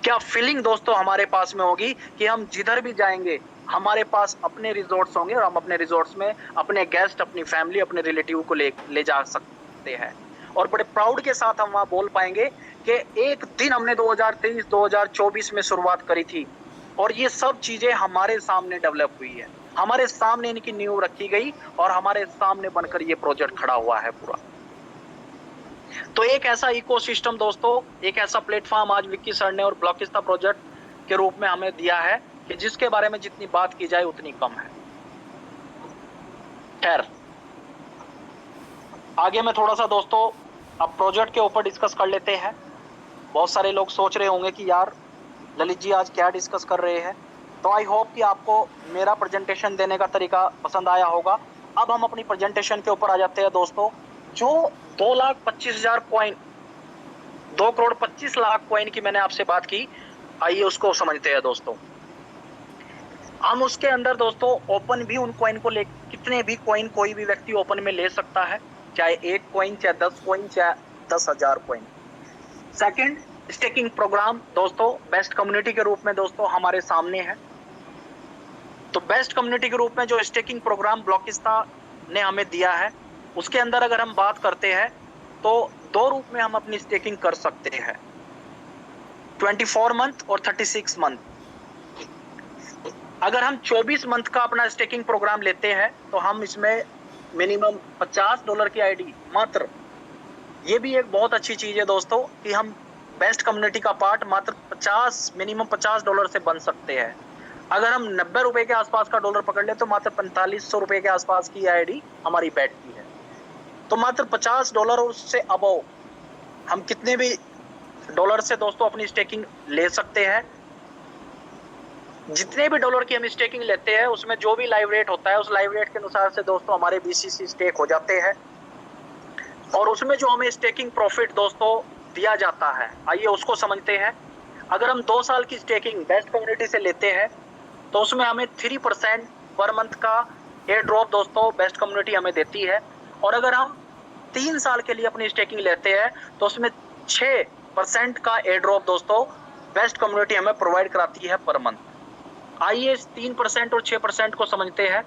क्या फीलिंग दोस्तों हमारे पास में होगी कि हम जिधर भी जाएंगे हमारे पास अपने रिजॉर्ट्स होंगे और हम अपने रिजॉर्ट्स में अपने गेस्ट, अपनी फैमिली, अपने रिलेटिव को ले जा सकते हैं। और बड़े प्राउड के साथ हम वहां बोल पाएंगे कि एक दिन हमने 2023-2024 में शुरुआत करी थी और ये सब चीजें हमारे सामने डेवलप हुई है, हमारे सामने इनकी नींव रखी गई और हमारे सामने बनकर ये प्रोजेक्ट खड़ा हुआ है पूरा। तो एक ऐसा इकोसिस्टम दोस्तों, एक ऐसा प्लेटफॉर्म आज विक्की सर ने और ब्लॉकिस्ता प्रोजेक्ट के रूप में हमें दिया है कि जिसके बारे में जितनी बात की जाए उतनी कम है। खैर, आगे मैं थोड़ा सा दोस्तों अब प्रोजेक्ट के ऊपर डिस्कस कर लेते हैं। बहुत सारे लोग सोच रहे होंगे कि यार ललित जी आज क्या डिस्कस कर रहे हैं। तो आई होप कि आपको मेरा प्रेजेंटेशन देने का तरीका पसंद आया होगा। अब हम अपनी प्रेजेंटेशन के ऊपर आ जाते हैं दोस्तों। जो 2,25,000 कॉइन, 2,25,00,000 कॉइन की मैंने आपसे बात की, आइए उसको समझते हैं दोस्तों। हम उसके अंदर दोस्तों ओपन भी उन कॉइन को ले, कितने भी कॉइन कोई भी व्यक्ति ओपन में ले सकता है, चाहे 1 कॉइन, चाहे 10 कॉइन, चाहे 10,000 कॉइन। सेकंड, स्टेकिंग प्रोग्राम दोस्तों बेस्ट कम्युनिटी के रूप में दोस्तों हमारे सामने है। तो बेस्ट कम्युनिटी के रूप में जो स्टेकिंग प्रोग्राम ब्लॉकिस्ता ने हमें दिया है, उसके अंदर अगर हम बात करते हैं तो 2 रूप में हम अपनी स्टेकिंग कर सकते हैं, 24 मंथ और 36 मंथ। अगर हम 24 मंथ का अपना स्टेकिंग प्रोग्राम लेते हैं तो हम इसमें मिनिमम $50 की आईडी मात्र, ये भी एक बहुत अच्छी चीज है दोस्तों कि हम बेस्ट कम्युनिटी का पार्ट मात्र मिनिमम $50 से बन सकते हैं। अगर हम 90 रुपए के आसपास का डॉलर पकड़ ले तो मात्र 4500 रुपए के आसपास की आईडी हमारी बैठती है। तो मात्र $50 और उससे अबव हम कितने भी डॉलर से दोस्तों अपनी स्टेकिंग ले सकते हैं। जितने भी डॉलर की हम स्टेकिंग लेते हैं उसमें जो भी लाइव रेट होता है उस लाइव रेट के अनुसार से दोस्तों हमारे BCC स्टेक हो जाते हैं और उसमें जो हमें स्टेकिंग प्रॉफिट दोस्तों दिया जाता है, आइए उसको समझते हैं। अगर हम 2 साल की स्टेकिंग बेस्ट कम्युनिटी से लेते हैं तो उसमें हमें 3% पर मंथ का एयर ड्रॉप दोस्तों बेस्ट कम्युनिटी हमें देती है। और अगर हम 3 साल के लिए अपनी स्टेकिंग लेते हैं तो उसमें 6% का एयर ड्रॉप दोस्तों बेस्ट कम्युनिटी हमें प्रोवाइड कराती है पर मंथ। आइए इस 3% और 6% को समझते हैं।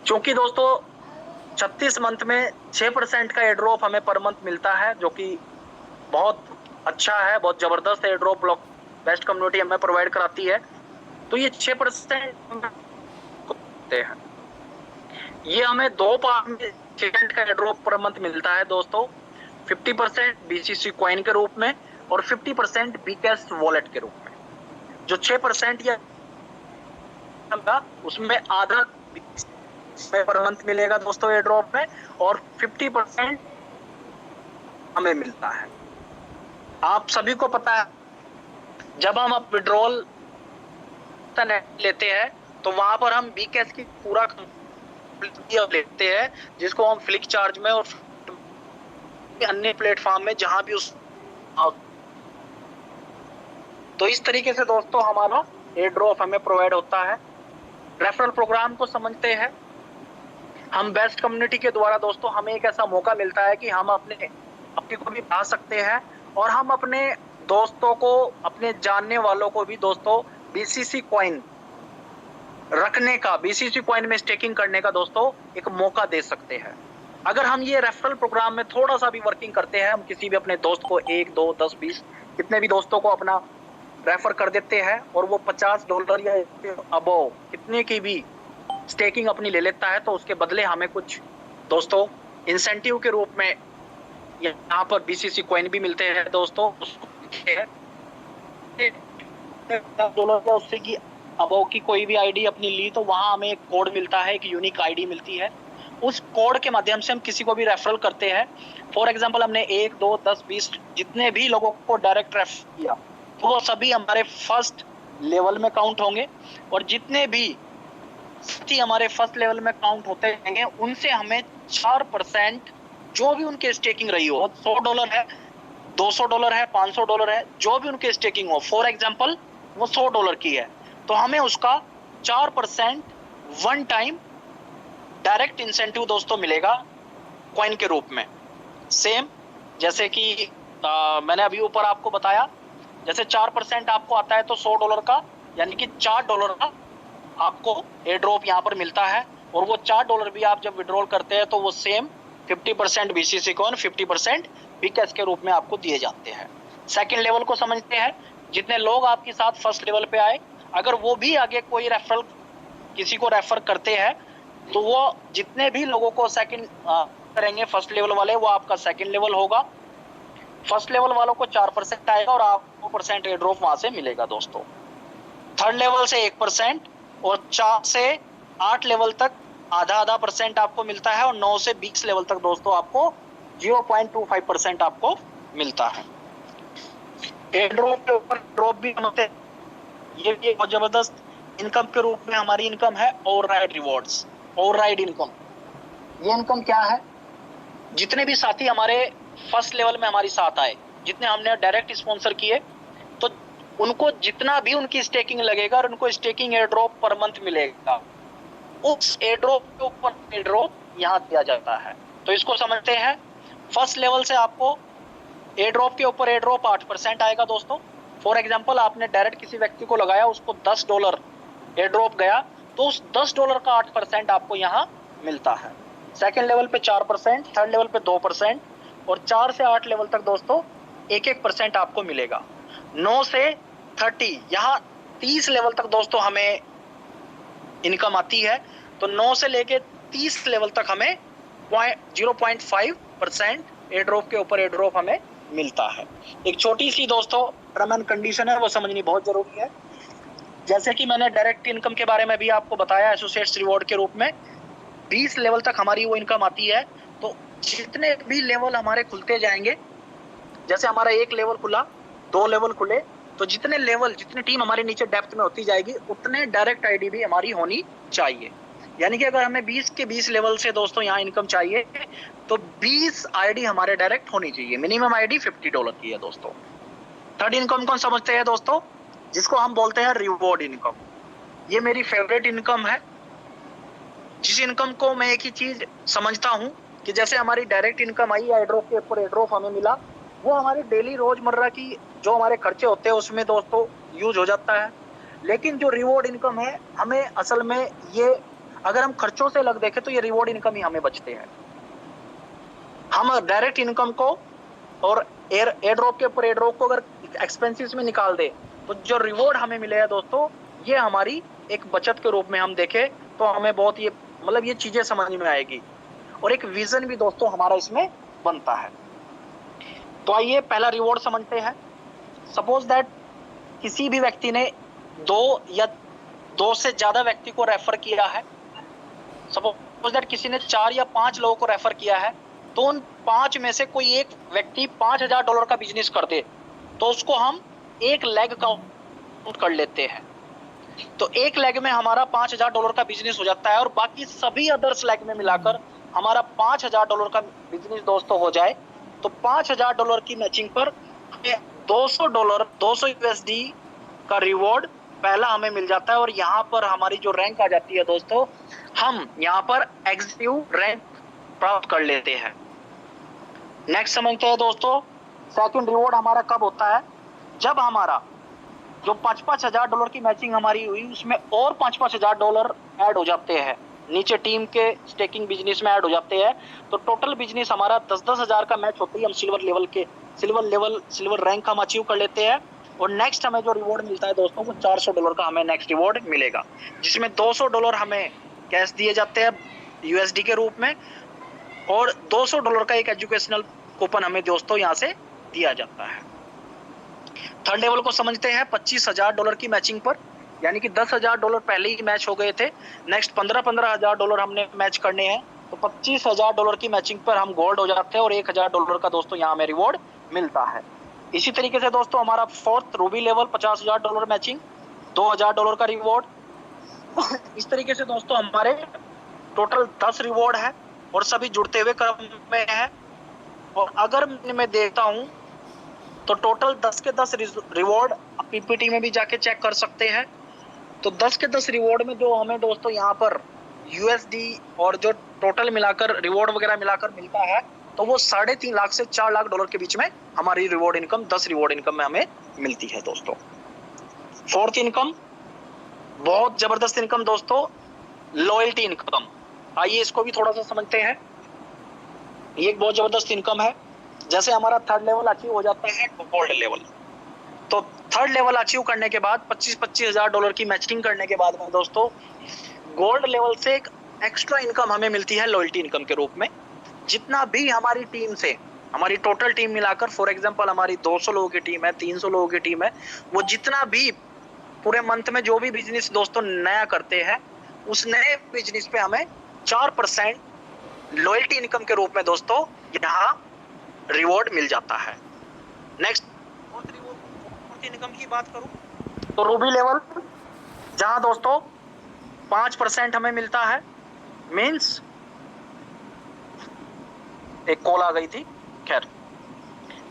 क्योंकि दोस्तों 36 मंथ में 6% का एयर ड्रॉप हमें पर मंथ मिलता है, जो कि बहुत अच्छा है, बहुत जबरदस्त air drop block best community हमें प्रोवाइड कराती है। तो ये 6% हैं, ये हमें 2 पार्ट में 6% का एयर ड्रॉप पर मंथ मिलता है दोस्तों, 50% BCC कॉइन के रूप में और 50% Bcash वॉलेट के रूप में। जो 6% या उसमें आधा पर मंथ मिलेगा दोस्तों एयर ड्रॉप में और 50% हमें मिलता है। आप सभी को पता है जब हम अब विड्रॉल लेते हैं तो वहां पर हम Bcash की पूरा लेते हैं, जिसको हम फ्लिक चार्ज में और अन्य प्लेटफॉर्म में जहां भी उस, तो इस तरीके से दोस्तों हमारा एयर ड्रॉप हमें प्रोवाइड होता है। रेफरल प्रोग्राम को समझते हैं। हम बेस्ट कम्युनिटी के द्वारा दोस्तों हमें एक ऐसा मौका मिलता है कि हम अपने को भी बढ़ा सकते हैं और हम अपने दोस्तों को, अपने जानने वालों को भी दोस्तों BCC कॉइन रखने का, BCC कॉइन में स्टेकिंग करने का दोस्तों एक मौका दे सकते हैं। अगर हम ये रेफरल प्रोग्राम में थोड़ा सा भी वर्किंग करते हैं, हम किसी भी अपने दोस्त को 1, 2, 10, 20 कितने भी दोस्तों को अपना रेफर कर देते हैं और वो $50 या अबव कितने की भी स्टेकिंग अपनी ले लेता है, तो उसके बदले हमें कुछ दोस्तों इंसेंटिव के रूप में यहाँ पर BCC कॉइन भी मिलते हैं दोस्तों। $50 या उससे की अबव की कोई भी आईडी अपनी ली तो वहां हमें एक कोड मिलता है, एक यूनिक आईडी मिलती है। उस कोड के माध्यम से हम किसी को भी रेफरल करते हैं। फॉर एग्जांपल हमने 1, 2, 10, 20 जितने भी लोगों को डायरेक्ट रेफर किया तो वो सभी हमारे फर्स्ट लेवल में काउंट होंगे, और जितने भी हमारे फर्स्ट लेवल में काउंट होते रहेंगे उनसे हमें 4% जो भी उनके स्टेकिंग रही हो, $100 है, $200 है, $500 है, जो भी उनके स्टेकिंग हो, फॉर एग्जांपल वो $100 की है तो हमें उसका 4% वन टाइम डायरेक्ट इंसेंटिव दोस्तों मिलेगा कॉइन के रूप में। सेम जैसे कि मैंने अभी ऊपर आपको बताया, जैसे 4% आपको आता है तो $100 का, यानी कि $4 का आपको एयर ड्रॉप यहाँ पर मिलता है, और वो $4 भी आप जब विड्रॉल करते हैं तो वो सेम 50% BCC कॉइन, 50% Bcash के रूप में आपको दिए जाते हैं। सेकंड लेवल को समझते हैं, जितने लोग आपके साथ फर्स्ट लेवल पे आए, अगर वो भी आगे कोई रेफरल किसी को रेफर करते हैं तो वो जितने भी लोगों को सेकंड करेंगे फर्स्ट लेवल वाले, वो आपका सेकंड लेवल होगा। फर्स्ट लेवल वालों को 4% आएगा और आपको % एयर ड्रॉप वहां से मिलेगा दोस्तों। थर्ड लेवल से 1% और 4 से 8 लेवल तक आधा % आपको मिलता है, और 9 से 20 लेवल तक दोस्तों आपको 0.25% आपको मिलता है। एयर ड्रॉप के ऊपर ड्रॉप भी होते हैं, ये भी बहुत जबरदस्त इनकम के रूप में हमारी इनकम है। ओवरराइड रिवॉर्ड्स, ओवरराइड इनकम, ये इनकम क्या है? जितने भी साथी हमारे फर्स्ट लेवल में हमारे साथ आए, जितने हमने डायरेक्ट स्पॉन्सर किए, तो उनको जितना भी उनकी स्टेकिंग लगेगा और उनको staking air drop per month मिलेगा, उस एयर ड्रॉप के ऊपर एयर ड्रॉप यहाँ दिया जाता है। तो इसको समझते हैं, फर्स्ट लेवल से आपको एयर ड्रॉप के ऊपर एयर ड्रॉप 8% आएगा दोस्तों। फॉर एग्जांपल आपने डायरेक्ट किसी व्यक्ति को लगाया, उसको $10 एयर ड्रॉप गया, तो उस $10 का 8% आपको यहाँ मिलता है। सेकंड लेवल पे 4%, थर्ड लेवल पे 2%, और 4 से 8 लेवल तक दोस्तों 1-1% आपको मिलेगा। 9 से 30, यहाँ 30 लेवल तक दोस्तों हमें इनकम आती है, तो 9 से लेके 30 लेवल तक हमें 0.5% एयर ड्रॉप के ऊपर एयर ड्रॉप हमें मिलता है। एक छोटी सी दोस्तों टर्म एंड कंडीशन है, वो समझनी बहुत जरूरी है। जैसे कि मैंने डायरेक्ट इनकम के बारे में भी आपको बताया, एसोसिएट्स रिवॉर्ड के रूप में 20 लेवल तक हमारी वो इनकम आती है। तो जितने भी लेवल हमारे खुलते जाएंगे, जैसे हमारा 1 लेवल खुला, 2 लेवल खुले, तो जितने लेवल, जितनी टीम हमारे नीचे डेप्थ में होती जाएगी, उतने डायरेक्ट आईडी भी हमारी होनी चाहिए। यानी कि अगर हमें 20 के 20 लेवल से दोस्तों यहाँ इनकम चाहिए, तो 20 आईडी हमारे डायरेक्ट होनी चाहिए। मिनिमम आईडी $50 की है दोस्तों। थर्ड इनकम कौन समझते हैं दोस्तों? जिसको हम बोलते हैं रिवॉर्ड इनकम। ये मेरी फेवरेट इनकम है, जिस इनकम को मैं एक ही चीज समझता हूँ कि जैसे हमारी डायरेक्ट इनकम आई, एयर ड्रॉप के ऊपर एयर ड्रॉप हमें मिला, वो हमारी डेली रोजमर्रा की जो हमारे खर्चे होते हैं उसमें दोस्तों यूज हो जाता है। लेकिन जो रिवॉर्ड इनकम है, हमें असल में ये, अगर हम खर्चों से अलग देखें तो ये रिवॉर्ड इनकम ही हमें बचते हैं। हम डायरेक्ट इनकम को और एयर ड्रॉप के ऊपर एयर ड्रॉप को अगर एक्सपेंसेस में निकाल दे, तो जो रिवॉर्ड हमें मिलेगा दोस्तों, ये हमारी एक बचत के रूप में हम देखें तो हमें बहुत ये, मतलब ये चीजें समझ में आएगी, और एक विजन भी दोस्तों हमारा इसमें बनता है। तो आइए पहला रिवॉर्ड समझते हैं। सपोज दैट किसी भी व्यक्ति ने 2 से ज्यादा व्यक्ति को रेफर किया है, सपोज दैट किसी ने 4 या 5 लोगों को रेफर किया है, तो उन 5 में से कोई एक व्यक्ति $5000 का बिजनेस कर दे, तो उसको हम एक लेग काउंट कर लेते हैं। तो एक लेग में हमारा $5000 का बिजनेस हो जाता है, और बाकी सभी अदर्स लेग में मिलाकर हमारा $5000 का बिजनेस दोस्तों हो जाए, तो $5000 की मैचिंग पर $200 $200 का रिवॉर्ड पहला हमें मिल जाता है। और यहाँ पर हमारी जो रैंक आ जाती है दोस्तों, हम यहाँ पर एग्जीक्यूटिव रैंक प्राप्त कर लेते हैं। नेक्स्ट समझते हैं दोस्तों, सेकंड रिवॉर्ड हमारा कब होता है? जब हमारा जो $5,000 की मैचिंग हमारी हुई, उसमें और $5,000 ऐड हो जाते हैं, नीचे टीम के स्टेकिंग बिजनेस में ऐड हो जाते हैं, तो टोटल बिजनेस हमारा 10,000 का मैच होते ही हम सिल्वर रैंक हम अचीव कर लेते हैं। और नेक्स्ट हमें जो रिवॉर्ड मिलता है दोस्तों वो $400 का हमें नेक्स्ट रिवॉर्ड मिलेगा, जिसमें $200 हमें कैश दिए जाते हैं यूएसडी के रूप में, और $200 का एक एजुकेशनल कूपन हमें दोस्तों यहाँ से दिया जाता है। थर्ड लेवल को समझते हैं $25,000 की मैचिंग पर, यानी कि $10,000 पहले ही मैच हो गए थे, नेक्स्ट $15,000 हमने मैच करने हैं, तो $25,000 की मैचिंग पर हम गोल्ड हो जाते हैं और $1,000 का दोस्तों यहाँ हमें रिवॉर्ड मिलता है। इसी तरीके से दोस्तों हमारा फोर्थ रूबी लेवल $50,000 मैचिंग, $2,000 का रिवॉर्ड। इस तरीके से दोस्तों हमारे टोटल 10 रिवॉर्ड है और सभी जुड़ते हुए क्रम में है। और अगर मैं देखता हूं तो टोटल 10 के 10 रिवॉर्ड पीपीटी में भी जाके चेक कर सकते हैं। तो 10 के 10 रिवॉर्ड में जो हमें दोस्तों यहाँ पर यूएसडी और जो टोटल मिलाकर रिवॉर्ड वगैरह मिलाकर मिलता है, तो वो 3.5 लाख से $4 लाख के बीच में हमारी रिवॉर्ड इनकम 10 रिवॉर्ड इनकम में हमें मिलती है दोस्तों। फोर्थ इनकम, बहुत जबरदस्त इनकम दोस्तों, लॉयल्टी इनकम। आइए इसको भी थोड़ा सा समझते हैं। ये एक बहुत जबरदस्त इनकम है। जैसे हमारा थर्ड लेवल अचीव हो जाता है गोल्ड लेवल, तो थर्ड लेवल अचीव करने के बाद $25,000 की मैचिंग करने के बाद में दोस्तों गोल्ड लेवल से एक एक्स्ट्रा इनकम हमें मिलती है लॉयल्टी इनकम के रूप में। जितना भी हमारी टीम से, हमारी टोटल टीम मिलाकर, फॉर एग्जांपल हमारी 200 लोगों की टीम है, 300 लोगों की टीम है, वो जितना भी पूरे मंथ में जो भी बिजनेस दोस्तों नया करते हैं, उस नए बिजनेस पे हमें 4% लॉयल्टी इनकम के रूप में दोस्तों यहाँ रिवॉर्ड मिल जाता है। नेक्स्ट इनकम की बात करूं तो रूबी लेवल, जहां दोस्तों 5% हमें मिलता है, मींस एक कॉल आ गई थी, खैर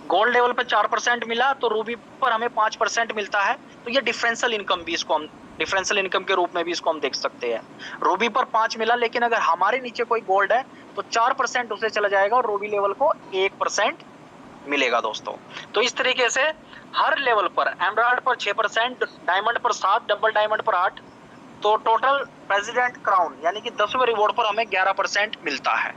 गोल्ड लेवल पे 4% मिला तो रूबी पर हमें 5% मिलता है। तो ये डिफरेंशियल इनकम भी, इसको हम डिफरेंशियल इनकम के रूप में भी इसको हम देख सकते हैं। रूबी पर 5 मिला, लेकिन अगर हमारे नीचे कोई गोल्ड है तो 4% उसे चला जाएगा और रूबी लेवल को 1% मिलेगा दोस्तों। तो इस तरीके से हर लेवल पर, एमराल्ड पर 6%, डायमंड पर 7, डबल डायमंड पर 8, तो टोटल प्रेसिडेंट क्राउन यानी कि 10वें रिवॉर्ड पर हमें 11% मिलता है।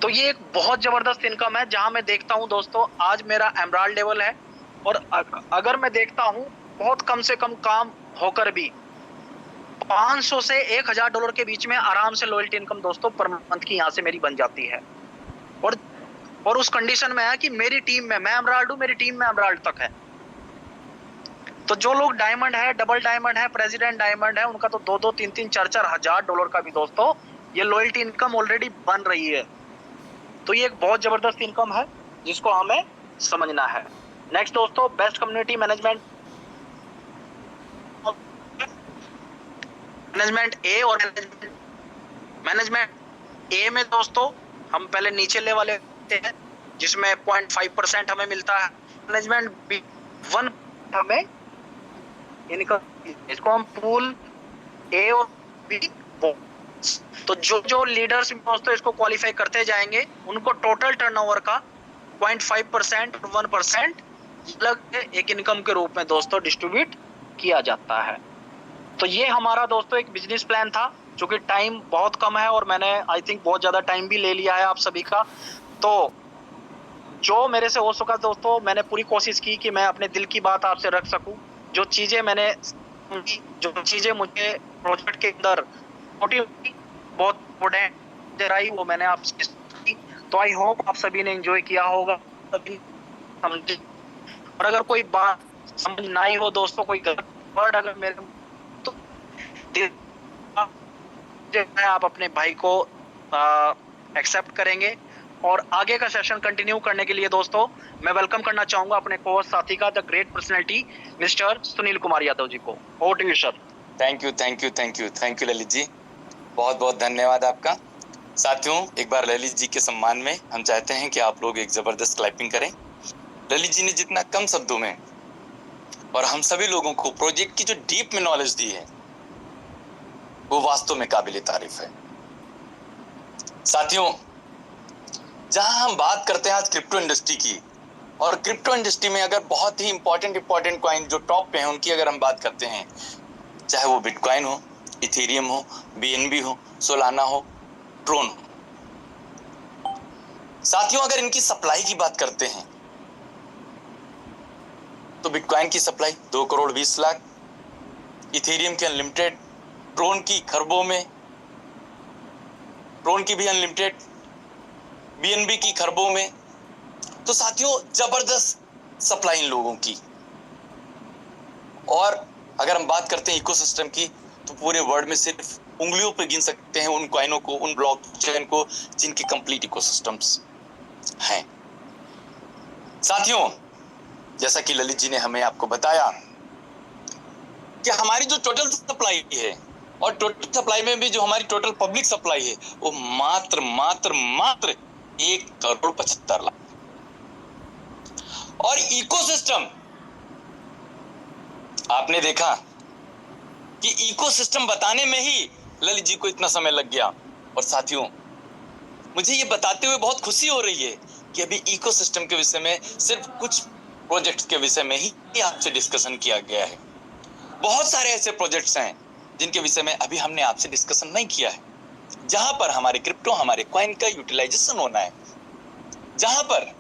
तो ये एक बहुत जबरदस्त इनकम है, जहां मैं देखता हूं दोस्तों आज मेरा एमराल्ड लेवल है, और अगर मैं देखता हूं बहुत कम से कम काम होकर भी 500 से $1,000 के बीच में आराम से लॉयल्टी इनकम दोस्तों पर मंथ की यहाँ से मेरी बन जाती है। और उस कंडीशन में है कि मेरी टीम में मैं एमराल्ड हूं, मेरी टीम में एमराल्ड तक है। तो जो लोग डायमंड है, डबल डायमंड है, प्रेसिडेंट डायमंड है, उनका तो 2-2, 3-3, $4-4 हजार का भी दोस्तों ये लॉयल्टी इनकम ऑलरेडी बन रही है। तो ये एक बहुत जबरदस्त इनकम है जिसको हमें समझना है। नेक्स्ट दोस्तों, बेस्ट कम्युनिटी मैनेजमेंट ए और मैनेजमेंट ए में दोस्तों हम पहले नीचे ले वाले हैं जिसमें 0.5% हमें मिलता है। मैनेजमेंट बी 1 हमें इनकम, इसको हम पूल ए और बी, तो जो लीडर्स दोस्तों इसको क्वालिफाई करते जाएंगे उनको टोटल टर्नओवर का 0.5% और 1% अलग एक इनकम के रूप में दोस्तों डिस्ट्रीब्यूट किया जाता है। तो ये हमारा दोस्तों एक बिजनेस प्लान था, जो कि टाइम बहुत कम है और मैंने आई थिंक बहुत ज्यादा टाइम भी ले लिया है आप सभी का। तो जो मेरे से हो सका दोस्तों, मैंने पूरी कोशिश की कि मैं अपने दिल की बात आपसे रख सकूं। जो चीजें मैंने, जो चीजें मुझे प्रोजेक्ट के अंदर बहुत इम्पोर्टेंट आई, वो मैंने आपसे की। तो आई होप आप सभी ने एंजॉय किया होगा, सभी समझे। और अगर कोई बात समझ ना आई हो दोस्तों, कोई गलत वर्ड अगर मेरे, तो आप अपने भाई को एक्सेप्ट करेंगे। और आगे का सेशन कंटिन्यू करने के लिए दोस्तों मैं वेलकम करना चाहूंगा अपने कोर्स साथी का, the great personality mister Sunil Kumar Yadav ji को। Over to you sir. Thank you Lalit ji, बहुत बहुत धन्यवाद आपका। साथियों, एक बार ललित जी के सम्मान में हम चाहते हैं कि आप लोग एक जबरदस्त क्लैपिंग करें। ललित जी ने जितना कम शब्दों में और हम सभी लोगों को प्रोजेक्ट की जो डीप में नॉलेज दी है, वो वास्तव में काबिल तारीफ है। साथियों, जहां हम बात करते हैं आज क्रिप्टो इंडस्ट्री की, और क्रिप्टो इंडस्ट्री में अगर बहुत ही इंपॉर्टेंट कॉइन जो टॉप पे हैं उनकी अगर हम बात करते हैं, चाहे वो बिटकॉइन हो, इथेरियम हो, बीएनबी हो, सोलाना हो, ट्रोन हो। साथियों, अगर इनकी सप्लाई की बात करते हैं तो बिटकॉइन की सप्लाई 2 करोड़ 20 लाख, इथेरियम की अनलिमिटेड, ट्रोन की खरबों में, ट्रोन की भी अनलिमिटेड, बीएनबी की खरबों में। तो साथियों जबरदस्त सप्लाई इन लोगों की। और अगर हम बात करते हैं इकोसिस्टम की, तो पूरे वर्ल्ड में सिर्फ उंगलियों पे गिन सकते हैं उन कॉइनों को, उन ब्लॉकचेन को जिनके कंप्लीट इकोसिस्टम्स हैं। साथियों जैसा कि ललित जी ने हमें आपको बताया कि हमारी जो टोटल सप्लाई है, और टोटल सप्लाई में भी जो हमारी टोटल पब्लिक सप्लाई है, वो मात्र 1 करोड़ 75 लाख। और इकोसिस्टम आपने देखा कि इकोसिस्टम बताने में ही ललित जी को इतना समय लग गया। और साथियों मुझे ये बताते हुए बहुत खुशी हो रही है कि अभी इकोसिस्टम के विषय में सिर्फ कुछ प्रोजेक्ट्स के विषय में ही आपसे डिस्कशन किया गया है। बहुत सारे ऐसे प्रोजेक्ट्स हैं जिनके विषय में अभी हमने आपसे डिस्कशन नहीं किया है, जहां पर हमारे क्रिप्टो, हमारे कॉइन का यूटिलाइजेशन होना है, जहां पर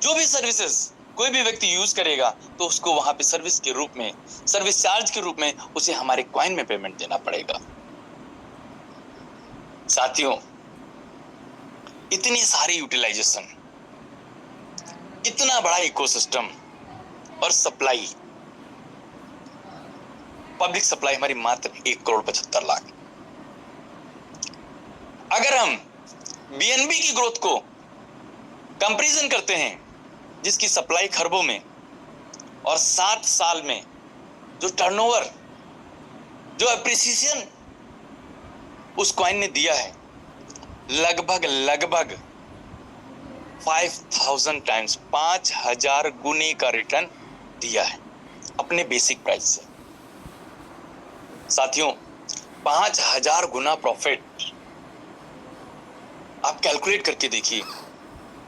जो भी सर्विसेज कोई भी व्यक्ति यूज करेगा तो उसको वहां पे सर्विस के रूप में, सर्विस चार्ज के रूप में उसे हमारे कॉइन में पेमेंट देना पड़ेगा। साथियों इतनी सारी यूटिलाइजेशन, इतना बड़ा इकोसिस्टम और सप्लाई, पब्लिक सप्लाई हमारी मात्र 1 करोड़ 75 लाख। अगर हम बीएनबी की ग्रोथ को कंपैरिजन करते हैं, जिसकी सप्लाई खरबों में, और 7 साल में जो टर्नओवर, जो एप्रिसिएशन उस कॉइन ने दिया है, लगभग 5000 टाइम्स, 5000 गुने का रिटर्न दिया है अपने बेसिक प्राइस से। साथियों 5000 गुना प्रॉफिट आप कैलकुलेट करके देखिए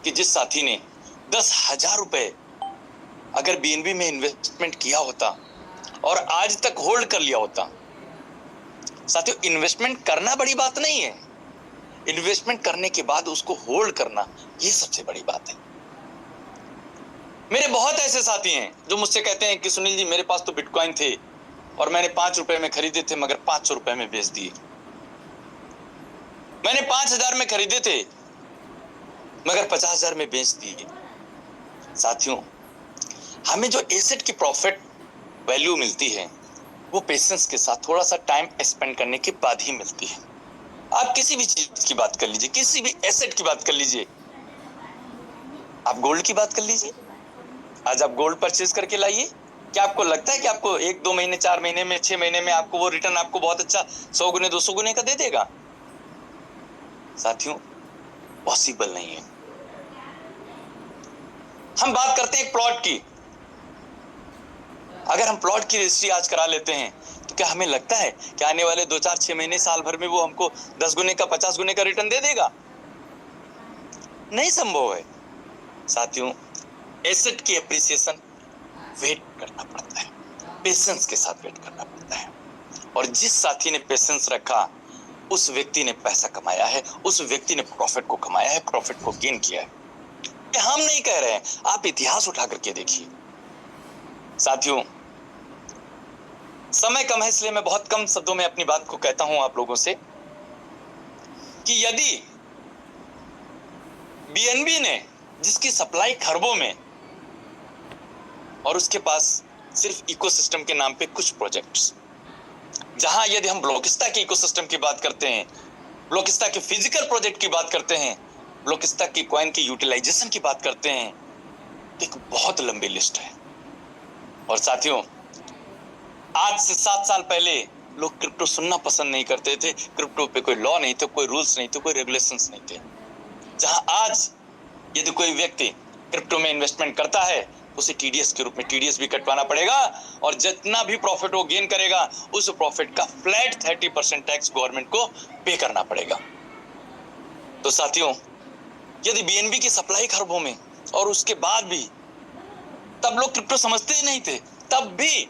कि जिस साथी ने 10,000 रुपए अगर बीएनबी में इन्वेस्टमेंट किया होता और आज तक होल्ड कर लिया होता। साथियों इन्वेस्टमेंट करना बड़ी बात नहीं है, इन्वेस्टमेंट करने के बाद उसको होल्ड करना ये सबसे बड़ी बात है। मेरे बहुत ऐसे साथी हैं जो मुझसे कहते हैं कि सुनील जी मेरे पास तो बिटकॉइन थे और मैंने 5 रुपए में खरीदे थे मगर 500 रुपए में बेच दिए। मैंने 5,000 में खरीदे थे मगर 50,000 में बेच दिए। साथियों हमें जो एसेट की प्रॉफिट वैल्यू मिलती है वो पेशेंस के साथ थोड़ा सा टाइम स्पेंड करने के बाद ही मिलती है। आप किसी भी चीज की बात कर लीजिए, किसी भी एसेट की बात कर लीजिए, आप गोल्ड की बात कर लीजिए, आज आप गोल्ड परचेज करके लाइए, क्या आपको लगता है कि आपको 1-2 महीने, 4 महीने में, 6 महीने में आपको वो रिटर्न आपको बहुत अच्छा 100 गुने 200 गुने का दे देगा? साथियों पॉसिबल नहीं है। हम बात करते हैं एक प्लॉट की, अगर हम प्लॉट की रजिस्ट्री आज करा लेते हैं तो क्या हमें लगता है कि आने वाले 2-4-6 महीने, साल भर में वो हमको 10 गुने का, 50 गुने का रिटर्न दे देगा? नहीं संभव है। साथियों एसेट की एप्रिसिएशन वेट करना पड़ता है, पेशेंस के साथ वेट करना पड़ता है। और जिस साथी ने पेशेंस रखा उस व्यक्ति ने पैसा कमाया है, उस व्यक्ति ने प्रॉफिट को कमाया है, प्रॉफिट को गेन किया है। ये हम नहीं कह रहे हैं, आप इतिहास उठा करके देखिए। साथियों समय कम है इसलिए मैं बहुत कम शब्दों में अपनी बात को कहता हूं आप लोगों से कि यदि बीएनबी ने, जिसकी सप्लाई खरबों में, और उसके पास सिर्फ इकोसिस्टम के नाम पे कुछ प्रोजेक्ट्स, जहां यदि हम ब्लॉकिस्टा के इकोसिस्टम की बात करते हैं, ब्लॉकिस्टा के फिजिकल प्रोजेक्ट की बात करते हैं, ब्लॉकिस्टा की कॉइन की यूटिलाइजेशन की बात करते हैं, तो एक बहुत लंबी लिस्ट है। और साथियों आज से 7 साल पहले लोग क्रिप्टो सुनना पसंद नहीं करते थे, क्रिप्टो पे कोई लॉ नहीं थे, कोई रूल्स नहीं थे, कोई रेगुलेशंस नहीं थे। जहां आज यदि कोई व्यक्ति क्रिप्टो में इन्वेस्टमेंट करता है उसे टीडीएस के रूप में टीडीएस भी कटवाना पड़ेगा, और जितना भी प्रॉफिट वो गेन करेगा उस प्रॉफिट का फ्लैट 30% टैक्स गवर्नमेंट को पे करना पड़ेगा। तो साथियों यदि बीएनबी की सप्लाई खरबों में, और उसके बाद भी तब लोग क्रिप्टो समझते ही नहीं थे, तब भी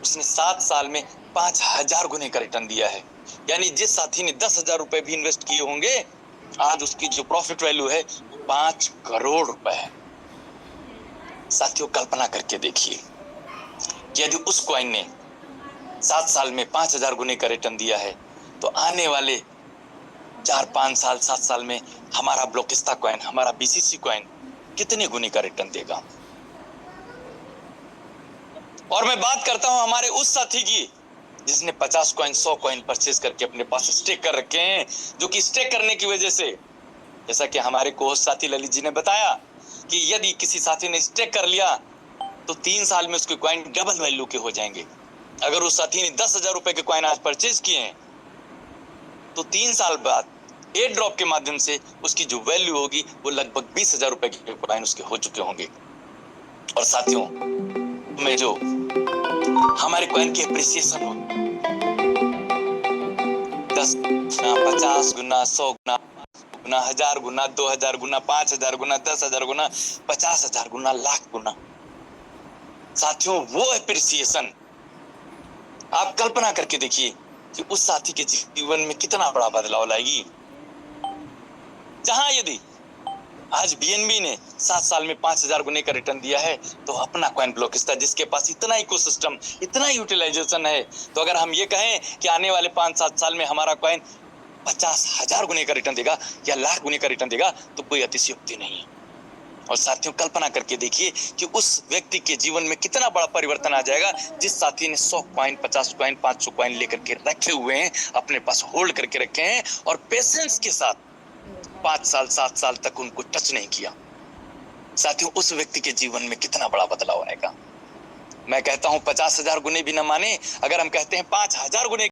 उसने 7 साल में 5000 गुने का रिटर्न दिया है। यानी जिस साथी ने 10,000 रुपए भी इन्वेस्ट किए होंगे, आज उसकी जो प्रॉफिट वैल्यू है 5 करोड़ रुपए है। साथियों कल्पना करके देखिए, यदि उस कॉइन ने 7 साल में 5000 गुने का रिटर्न दिया है, तो आने वाले 4-5 साल 7 साल में हमारा ब्लॉकिस्ता कॉइन, हमारा बीसीसी कॉइन कितने गुने का रिटर्न देगा। और मैं बात करता हूं हमारे उस साथी की जिसने 50 कॉइन 100 कॉइन परचेज करके अपने पास स्टेक कर रखे हैं, जो कि स्टेक करने की वजह से, जैसा कि हमारे कोहोस्ट साथी ललित जी ने बताया कि यदि किसी साथी ने स्टेक कर लिया तो 3 साल में उसके कॉइन डबल वैल्यू के हो जाएंगे। अगर उस साथी ने 10,000 रुपए के कॉइन आज परचेज किए हैं तो 3 साल बाद एयर ड्रॉप के माध्यम से उसकी जो वैल्यू होगी वो लगभग 20,000 रुपए के कॉइन उसके हो चुके होंगे। और साथियों में जो हमारे कॉइन की एप्रिसिएशन हो 10 गुना 50 गुना 100 गुना 1000 गुना 2000 गुना 5000 गुना 10,000 गुना 50,000 गुना लाख गुना, साथियों वो एप्रिसिएशन आप कल्पना करके देखिए कि उस साथी के जीवन में कितना बड़ा बदलाव लाएगी। जहां यदि आज बीएनबी ने 7 साल में 5000 गुने का रिटर्न दिया है, तो अपना कॉइन ब्लॉकिस्ता जिसके पास इतना इकोसिस्टम, इतना यूटिलाइजेशन है, तो अगर हम ये कहें कि आने वाले 5-7 साल में हमारा कॉइन 50,000 गुने का रिटर्न देगा या लाख गुने का रिटर्न देगा, तो कोई अतिशयोक्ति नहीं है। और साथियों कल्पना करके देखिए कि उस व्यक्ति के जीवन में कितना बड़ा परिवर्तन आ जाएगा जिस साथी ने 100 कॉइन 50 कॉइन 500 कॉइन लेकर के रखे हुए हैं, अपने पास होल्ड करके रखे हैं और पेशेंस के साथ 5 साल 7 साल तक उनको टच नहीं किया। साथियों उस व्यक्ति के जीवन में कितना बड़ा बदलाव आएगा। मैं कहता हूं 50,000 गुने भी न माने, अगर हम कहते हैं 5,000 गुने